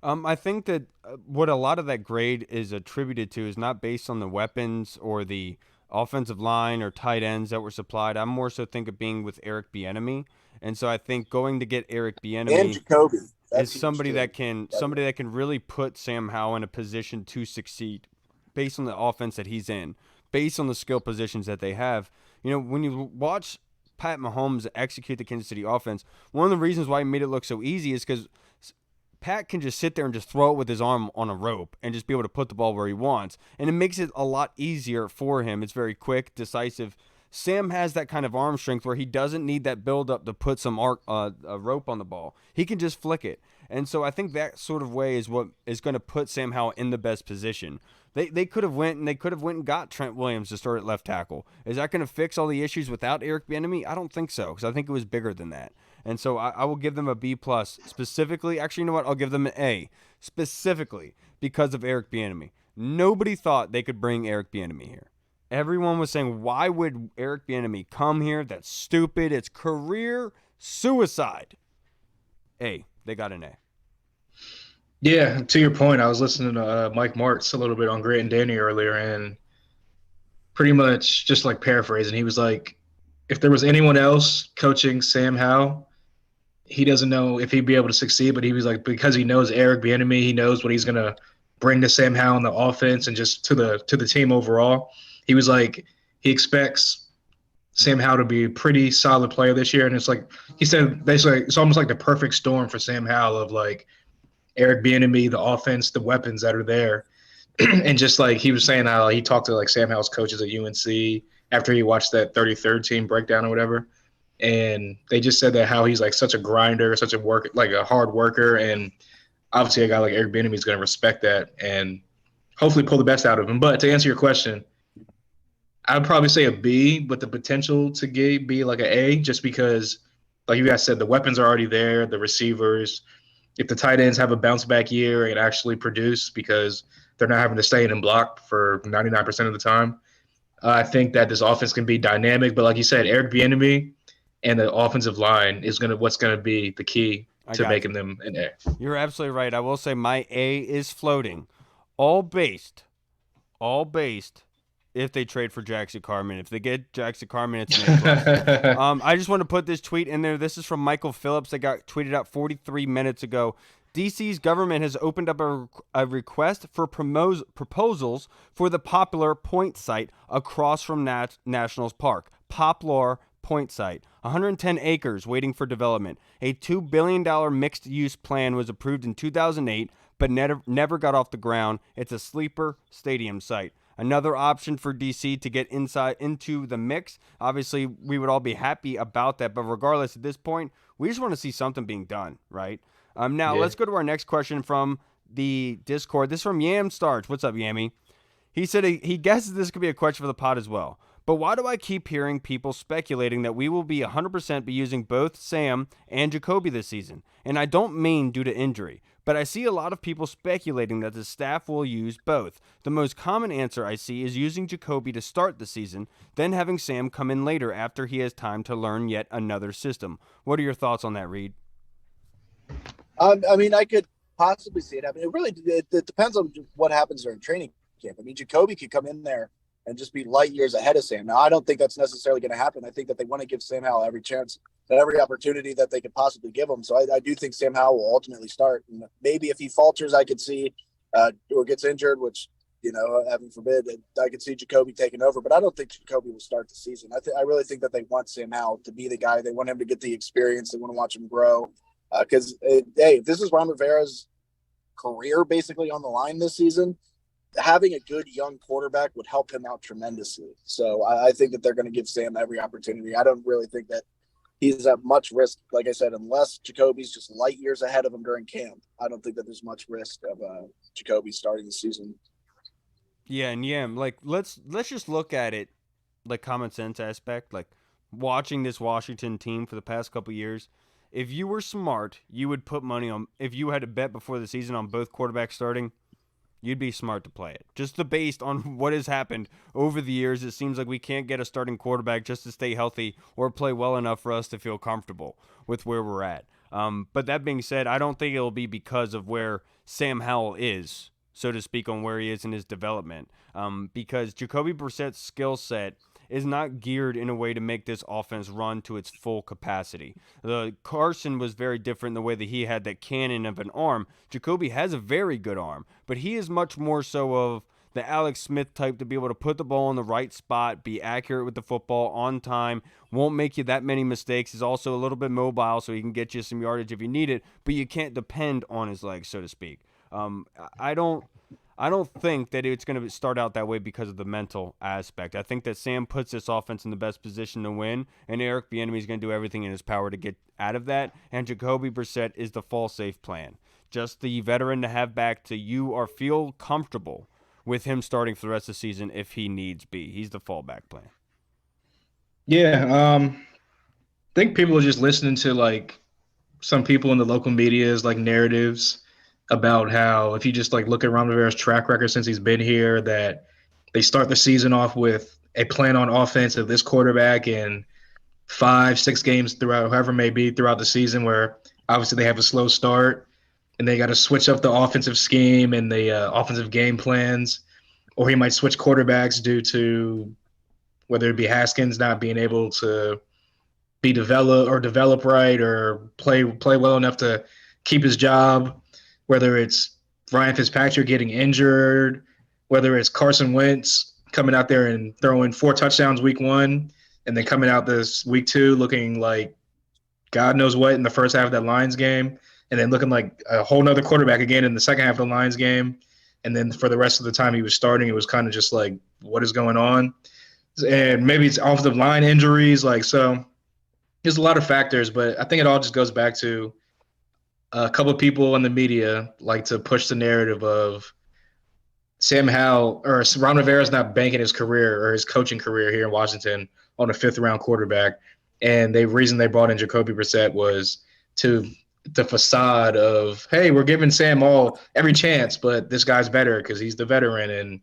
I think that what a lot of that grade is attributed to is not based on the weapons or the offensive line or tight ends that were supplied. I'm more so think of being with Eric Bieniemy, and so I think going to get Eric Bieniemy and Jacoby is somebody that can really put Sam Howell in a position to succeed based on the offense that he's in, based on the skill positions that they have. You know, when you watch Pat Mahomes execute the Kansas City offense, one of the reasons why he made it look so easy is because Pat can just sit there and just throw it with his arm on a rope and just be able to put the ball where he wants. And it makes it a lot easier for him. It's very quick, decisive. Sam has that kind of arm strength where he doesn't need that build-up to put some rope on the ball. He can just flick it. And so I think that sort of way is what is going to put Sam Howell in the best position. They could have went and got Trent Williams to start at left tackle. Is that going to fix all the issues without Eric Bieniemy? I don't think so, because I think it was bigger than that. And so I will give them a B+ specifically. Actually, you know what? I'll give them an A specifically because of Eric Bieniemy. Nobody thought they could bring Eric Bieniemy here. Everyone was saying, why would Eric Bieniemy come here? That's stupid. It's career suicide. A. They got an A. Yeah, to your point, I was listening to Mike Martz a little bit on Grant and Danny earlier, and pretty much just like paraphrasing, he was like, if there was anyone else coaching Sam Howell, he doesn't know if he'd be able to succeed, but he was like, because he knows Eric Bieniemy, he knows what he's going to bring to Sam Howell in the offense and just to the team overall. He was like, he expects Sam Howell to be a pretty solid player this year. And it's like he said, basically, it's almost like the perfect storm for Sam Howell of like Eric Bieniemy, the offense, the weapons that are there. And just like he was saying how he talked to like Sam Howell's coaches at UNC after he watched that 33rd team breakdown or whatever. And they just said that how he's like such a grinder, such a hard worker. And obviously a guy like Eric Bieniemy is going to respect that and hopefully pull the best out of him. But to answer your question, I would probably say a B with the potential to be like an A, just because, like you guys said, the weapons are already there, the receivers. If the tight ends have a bounce back year and actually produce because they're not having to stay in and block for 99% of the time, I think that this offense can be dynamic. But like you said, Eric Bieniemy and the offensive line is what's gonna be the key to making them an A. You're absolutely right. I will say my A is floating, all based if they trade for Jackson Carman. If they get Jackson Carman, it's an A+. I just want to put this tweet in there. This is from Michael Phillips that got tweeted out 43 minutes ago. DC's government has opened up a request for proposals for the Poplar Point site across from Nationals Park. Poplar Point site, 110 acres waiting for development. A $2 billion mixed-use plan was approved in 2008, but never got off the ground. It's a sleeper stadium site. Another option for DC to get into the mix. Obviously, we would all be happy about that, but regardless, at this point, we just want to see something being done, right? Let's go to our next question from the Discord. This is from Yam Starch. What's up, Yammy? He said he guesses this could be a question for the pod as well. But why do I keep hearing people speculating that we will be 100% be using both Sam and Jacoby this season? And I don't mean due to injury, but I see a lot of people speculating that the staff will use both. The most common answer I see is using Jacoby to start the season, then having Sam come in later after he has time to learn yet another system. What are your thoughts on that, Reed? I mean, I could possibly see it happen. It depends on what happens during training camp. I mean, Jacoby could come in there and just be light years ahead of Sam. Now, I don't think that's necessarily going to happen. I think that they want to give Sam Howell every chance and every opportunity that they could possibly give him. So I do think Sam Howell will ultimately start. And maybe if he falters, I could see or gets injured, which, heaven forbid, I could see Jacoby taking over. But I don't think Jacoby will start the season. I really think that they want Sam Howell to be the guy. They want him to get the experience. They want to watch him grow. Because, if this is Ron Rivera's career basically on the line this season, having a good young quarterback would help him out tremendously. So I think that they're going to give Sam every opportunity. I don't really think that he's at much risk, like I said, unless Jacoby's just light years ahead of him during camp. I don't think that there's much risk of Jacoby starting the season. Yeah, and like let's just look at it like common sense aspect, like watching this Washington team for the past couple years. If you were smart, you would put money on, if you had to bet before the season on both quarterbacks starting, you'd be smart to play it. Just based on what has happened over the years, it seems like we can't get a starting quarterback just to stay healthy or play well enough for us to feel comfortable with where we're at. But that being said, I don't think it'll be because of where Sam Howell is, so to speak, on where he is in his development. Because Jacoby Brissett's skill set is not geared in a way to make this offense run to its full capacity. The Carson was very different in the way that he had that cannon of an arm. Jacoby has a very good arm, but he is much more so of the Alex Smith type to be able to put the ball in the right spot, be accurate with the football on time, won't make you that many mistakes. He's also a little bit mobile, so he can get you some yardage if you need it, but you can't depend on his legs, so to speak. I don't think that it's going to start out that way because of the mental aspect. I think that Sam puts this offense in the best position to win, and Eric Bieniemy is going to do everything in his power to get out of that, and Jacoby Brissett is the fall-safe plan. Just the veteran to have back to you or feel comfortable with him starting for the rest of the season if he needs be. He's the fallback plan. Yeah, I think people are just listening to, like, some people in the local media's, like, narratives about how if you just like look at Ron Rivera's track record since he's been here, that they start the season off with a plan on offense of this quarterback in 5-6 games throughout, however it may be throughout the season, where obviously they have a slow start and they got to switch up the offensive scheme and the offensive game plans, or he might switch quarterbacks due to whether it be Haskins not being able to be develop right or play well enough to keep his job. Whether it's Ryan Fitzpatrick getting injured, whether it's Carson Wentz coming out there and throwing 4 touchdowns week 1 and then coming out this week 2 looking like God knows what in the first half of that Lions game, and then looking like a whole nother quarterback again in the second half of the Lions game. And then for the rest of the time he was starting, it was kind of just like, what is going on? And maybe it's offensive line injuries. So there's a lot of factors, but I think it all just goes back to a couple of people in the media like to push the narrative of Sam Howell or Ron Rivera's not banking his career or his coaching career here in Washington on a 5th-round quarterback. And the reason they brought in Jacoby Brissett was to the facade of, hey, we're giving Sam every chance, but this guy's better because he's the veteran. And,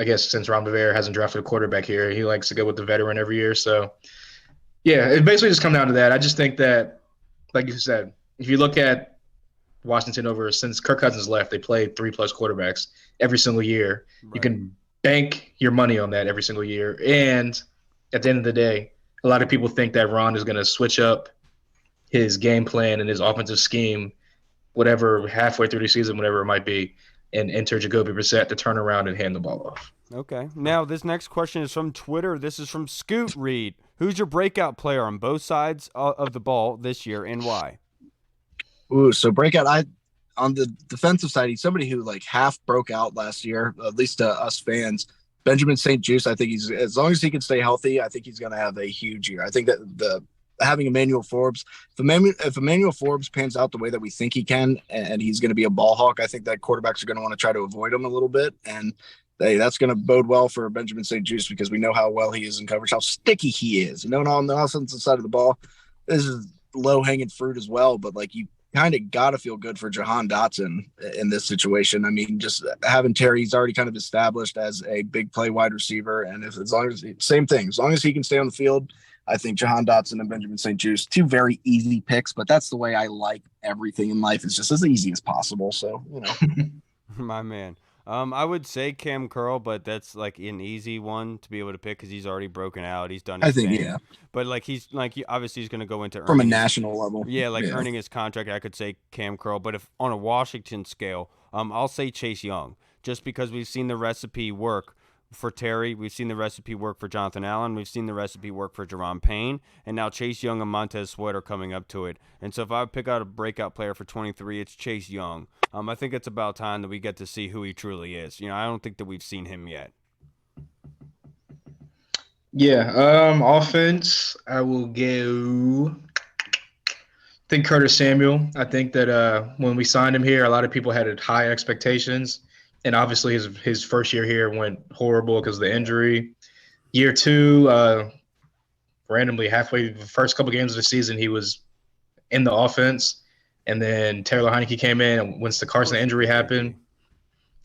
I guess since Ron Rivera hasn't drafted a quarterback here, he likes to go with the veteran every year. So, yeah, it basically just comes down to that. I just think that, like you said, if you look at Washington since Kirk Cousins left, they played 3+ quarterbacks every single year. Right. You can bank your money on that every single year. And at the end of the day, a lot of people think that Ron is going to switch up his game plan and his offensive scheme, whatever, halfway through the season, whatever it might be, and enter Jacoby Brissett to turn around and hand the ball off. Okay. Now, this next question is from Twitter. This is from Scoot Reed. Who's your breakout player on both sides of the ball this year and why? Ooh, so breakout, on the defensive side, he's somebody who half broke out last year, at least to us fans. Benjamin St-Juste, I think as long as he can stay healthy, I think he's going to have a huge year. I think that having Emmanuel Forbes, if Emmanuel Forbes pans out the way that we think he can, and he's going to be a ball hawk, I think that quarterbacks are going to want to try to avoid him a little bit. And that's going to bode well for Benjamin St-Juste because we know how well he is in coverage, how sticky he is. On the offensive side of the ball, this is low-hanging fruit as well, but you kind of got to feel good for Jahan Dotson in this situation. I mean, just having Terry, he's already kind of established as a big play wide receiver. And as long as he can stay on the field, I think Jahan Dotson and Benjamin St-Juste, 2 very easy picks, but that's the way I like everything in life. It's just as easy as possible. So, My man. I would say Cam Curl, but that's an easy one to be able to pick because he's already broken out. He's done his thing. Yeah. But he's obviously he's going to go into from a national level. Yeah, earning his contract. I could say Cam Curl, but if on a Washington scale, I'll say Chase Young, just because we've seen the recipe work for Terry. We've seen the recipe work for Jonathan Allen. We've seen the recipe work for Jerome Payne. And now Chase Young and Montez Sweat are coming up to it. And so if I would pick out a breakout player for 23, it's Chase Young. I think it's about time that we get to see who he truly is. I don't think that we've seen him yet. Yeah, offense, I will go I think Curtis Samuel. I think that when we signed him here, a lot of people had high expectations. And obviously his first year here went horrible because of the injury. Year 2, randomly halfway the first couple games of the season, he was in the offense. And then Taylor Heineke came in, and once the Carson injury happened,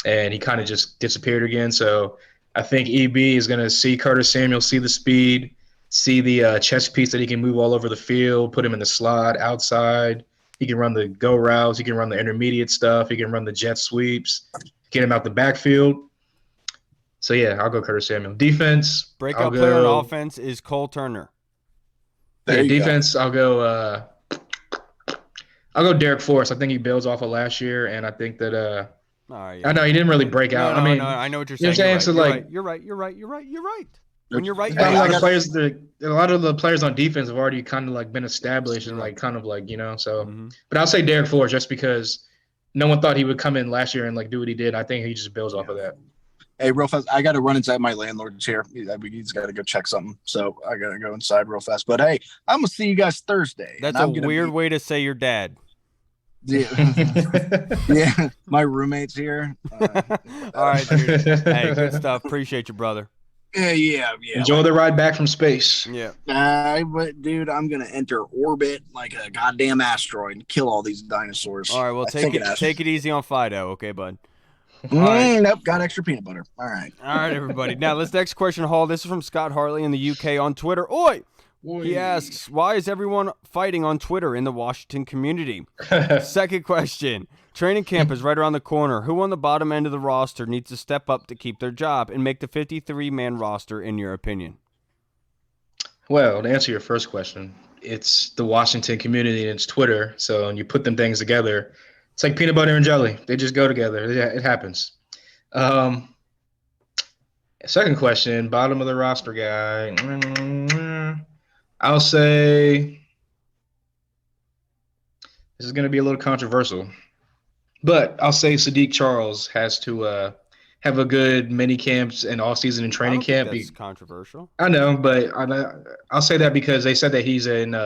and he kind of just disappeared again. So I think EB is going to see Curtis Samuel, see the speed, see the chess piece that he can move all over the field, put him in the slot, outside. He can run the go routes. He can run the intermediate stuff. He can run the jet sweeps, get him out the backfield. So, yeah, I'll go Curtis Samuel. Defense. Breakout player on offense is Cole Turner. Defense, go. I'll go Derek Forrest. I think he builds off of last year, and I think that I know he didn't really break out. I know what you're saying. You're right. When you're right, a lot of players. A lot of the players on defense have already kind of been established and So, but I'll say Derek Forrest just because no one thought he would come in last year and do what he did. I think he just builds off of that. Hey, real fast, I got to run inside my landlord's here. He's got to go check something, so I got to go inside real fast. But hey, I'm gonna see you guys Thursday. That's a weird way to say your dad. Yeah, my roommate's here. All right, dude. Hey, good stuff. Appreciate you, brother. Yeah. Enjoy the ride back from space. Yeah. But dude, I'm gonna enter orbit like a goddamn asteroid and kill all these dinosaurs. All right, well, take it easy on Fido, okay, bud. Nope, got extra peanut butter. All right, everybody. Now, this next question, Hall. This is from Scott Hartley in the UK on Twitter. Oi! He asks, why is everyone fighting on Twitter in the Washington community? Second question. Training camp is right around the corner. Who on the bottom end of the roster needs to step up to keep their job and make the 53-man roster, in your opinion? Well, to answer your first question, it's the Washington community and it's Twitter. So when you put them things together, it's like peanut butter and jelly. They just go together. It happens. And Second question, bottom of the roster guy. I'll say this is going to be a little controversial, but I'll say Sadiq Charles has to have a good mini camps and all season and training camp. That's controversial. I know, but I'll say that because they said that he's in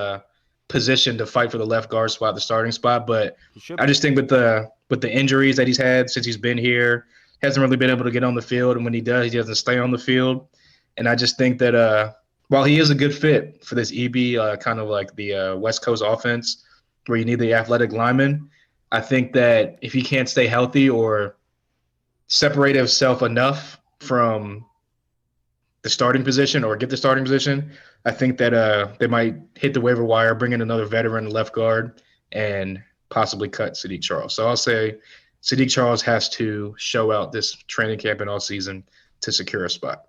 position to fight for the left guard spot, the starting spot. But I just think with the injuries that he's had since he's been here, hasn't really been able to get on the field, and when he does, he doesn't stay on the field. And I just think that while he is a good fit for this EB, kind of like the West Coast offense, where you need the athletic lineman, I think that if he can't stay healthy or separate himself enough from the starting position or get the starting position, I think that they might hit the waiver wire, bring in another veteran left guard, and possibly cut Sadiq Charles. So I'll say Sadiq Charles has to show out this training camp and all season to secure a spot.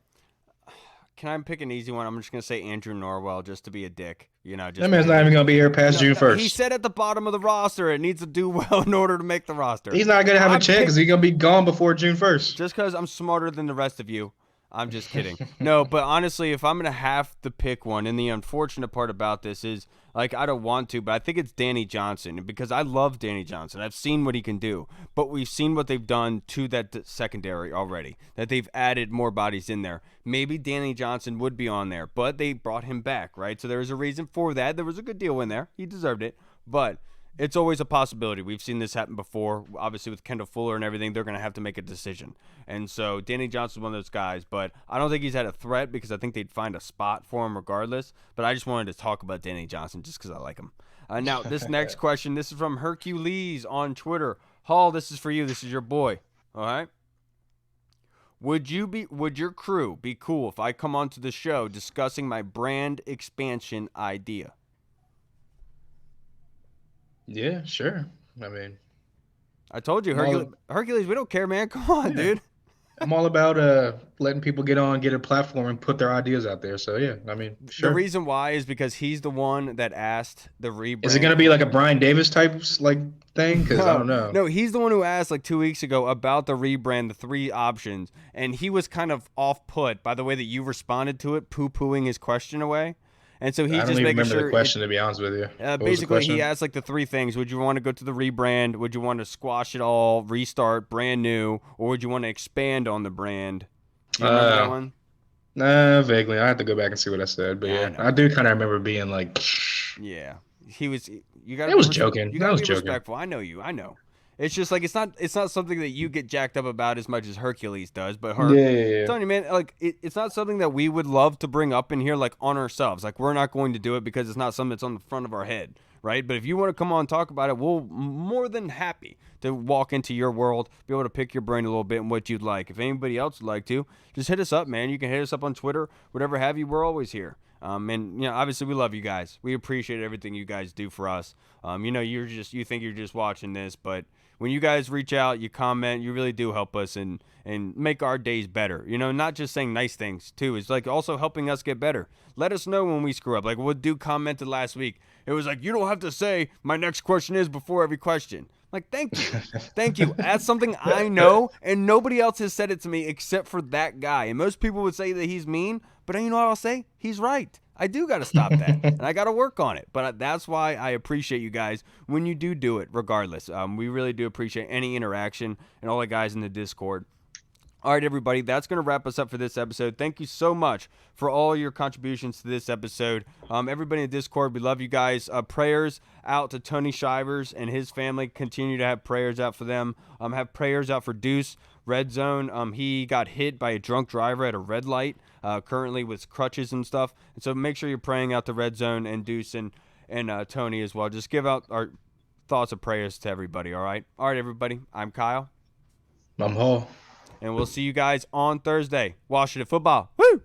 Can I pick an easy one? I'm just going to say Andrew Norwell just to be a dick. Just that man's not even going to be here past June 1st. He said at the bottom of the roster it needs to do well in order to make the roster. He's not going to have a chance because he's going to be gone before June 1st. Just because I'm smarter than the rest of you. I'm just kidding. No, but honestly, if I'm going to have to pick one, and the unfortunate part about this is, like, I don't want to, but I think it's Danny Johnson, because I love Danny Johnson. I've seen what he can do, but we've seen what they've done to that secondary already, that they've added more bodies in there. Maybe Danny Johnson would be on there, but they brought him back, right? So there was a reason for that. There was a good deal in there. He deserved it, but it's always a possibility. We've seen this happen before. Obviously, with Kendall Fuller and everything, they're going to have to make a decision. And so Danny Johnson's one of those guys, but I don't think he's had a threat because I think they'd find a spot for him regardless. But I just wanted to talk about Danny Johnson just because I like him. Now, this next question, this is from Hercules on Twitter. Hall, this is for you. This is your boy. All right? Would your crew be cool if I come onto the show discussing my brand expansion idea? Yeah, sure. I mean, I told you, Hercules, we don't care, man. Come on, dude. I'm all about letting people get a platform and put their ideas out there. So, yeah, I mean, sure. The reason why is because he's the one that asked the rebrand. Is it going to be like a Brian Davis type like thing? Because I don't know. No, he's the one who asked like 2 weeks ago about the rebrand, the 3 options. And he was kind of off-put by the way that you responded to it, poo-pooing his question away. And so he's just making sure. I don't even remember the question, to be honest with you. Basically, he asked like the 3 things. Would you want to go to the rebrand? Would you want to squash it all, restart, brand new? Or would you want to expand on the brand? Do you remember that one? Nah, vaguely. I have to go back and see what I said. But yeah, I do kind of remember being like. Yeah. He was. You got. I was joking. You got to be respectful. I know you. I know. It's just like it's not something that you get jacked up about as much as Hercules does, but yeah. I'm telling you, man, like it's not something that we would love to bring up in here like on ourselves. Like we're not going to do it because it's not something that's on the front of our head, right? But if you want to come on and talk about it, we'll more than happy to walk into your world, be able to pick your brain a little bit and what you'd like. If anybody else would like to, just hit us up, man. You can hit us up on Twitter, whatever have you. We're always here. And obviously we love you guys. We appreciate everything you guys do for us. You think you're just watching this, but when you guys reach out, you comment, you really do help us and make our days better. Not just saying nice things too. It's like also helping us get better. Let us know when we screw up. Like what dude commented last week. It was like, you don't have to say my next question is before every question. Like, thank you. Thank you. That's something I know, and nobody else has said it to me except for that guy. And most people would say that he's mean, but you know what I'll say? He's right. I do got to stop that, and I got to work on it. But that's why I appreciate you guys when you do it regardless. We really do appreciate any interaction and all the guys in the Discord. All right, everybody, that's going to wrap us up for this episode. Thank you so much for all your contributions to this episode. Everybody in the Discord, we love you guys. Prayers out to Tony Shivers and his family. Continue to have prayers out for them. Have prayers out for Deuce. Red Zone, he got hit by a drunk driver at a red light, currently with crutches and stuff. And so make sure you're praying out the Red Zone and Deuce and Tony as well. Just give out our thoughts of prayers to everybody, all right? All right, everybody, I'm Kyle. I'm Hall. And we'll see you guys on Thursday. Washington football. Woo!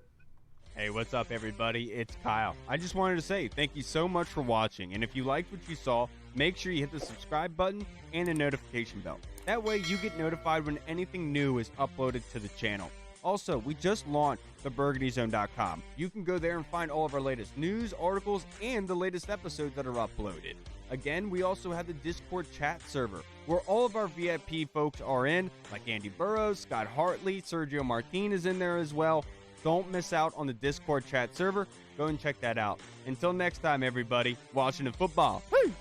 Hey, what's up, everybody? It's Kyle. I just wanted to say thank you so much for watching. And if you liked what you saw, make sure you hit the subscribe button and the notification bell. That way you get notified when anything new is uploaded to the channel. Also, we just launched theburgundyzone.com. You can go there and find all of our latest news, articles, and the latest episodes that are uploaded. Again, we also have the Discord chat server, where all of our VIP folks are in, like Andy Burrows, Scott Hartley, Sergio Martin is in there as well. Don't miss out on the Discord chat server. Go and check that out. Until next time, everybody, Washington football. Woo!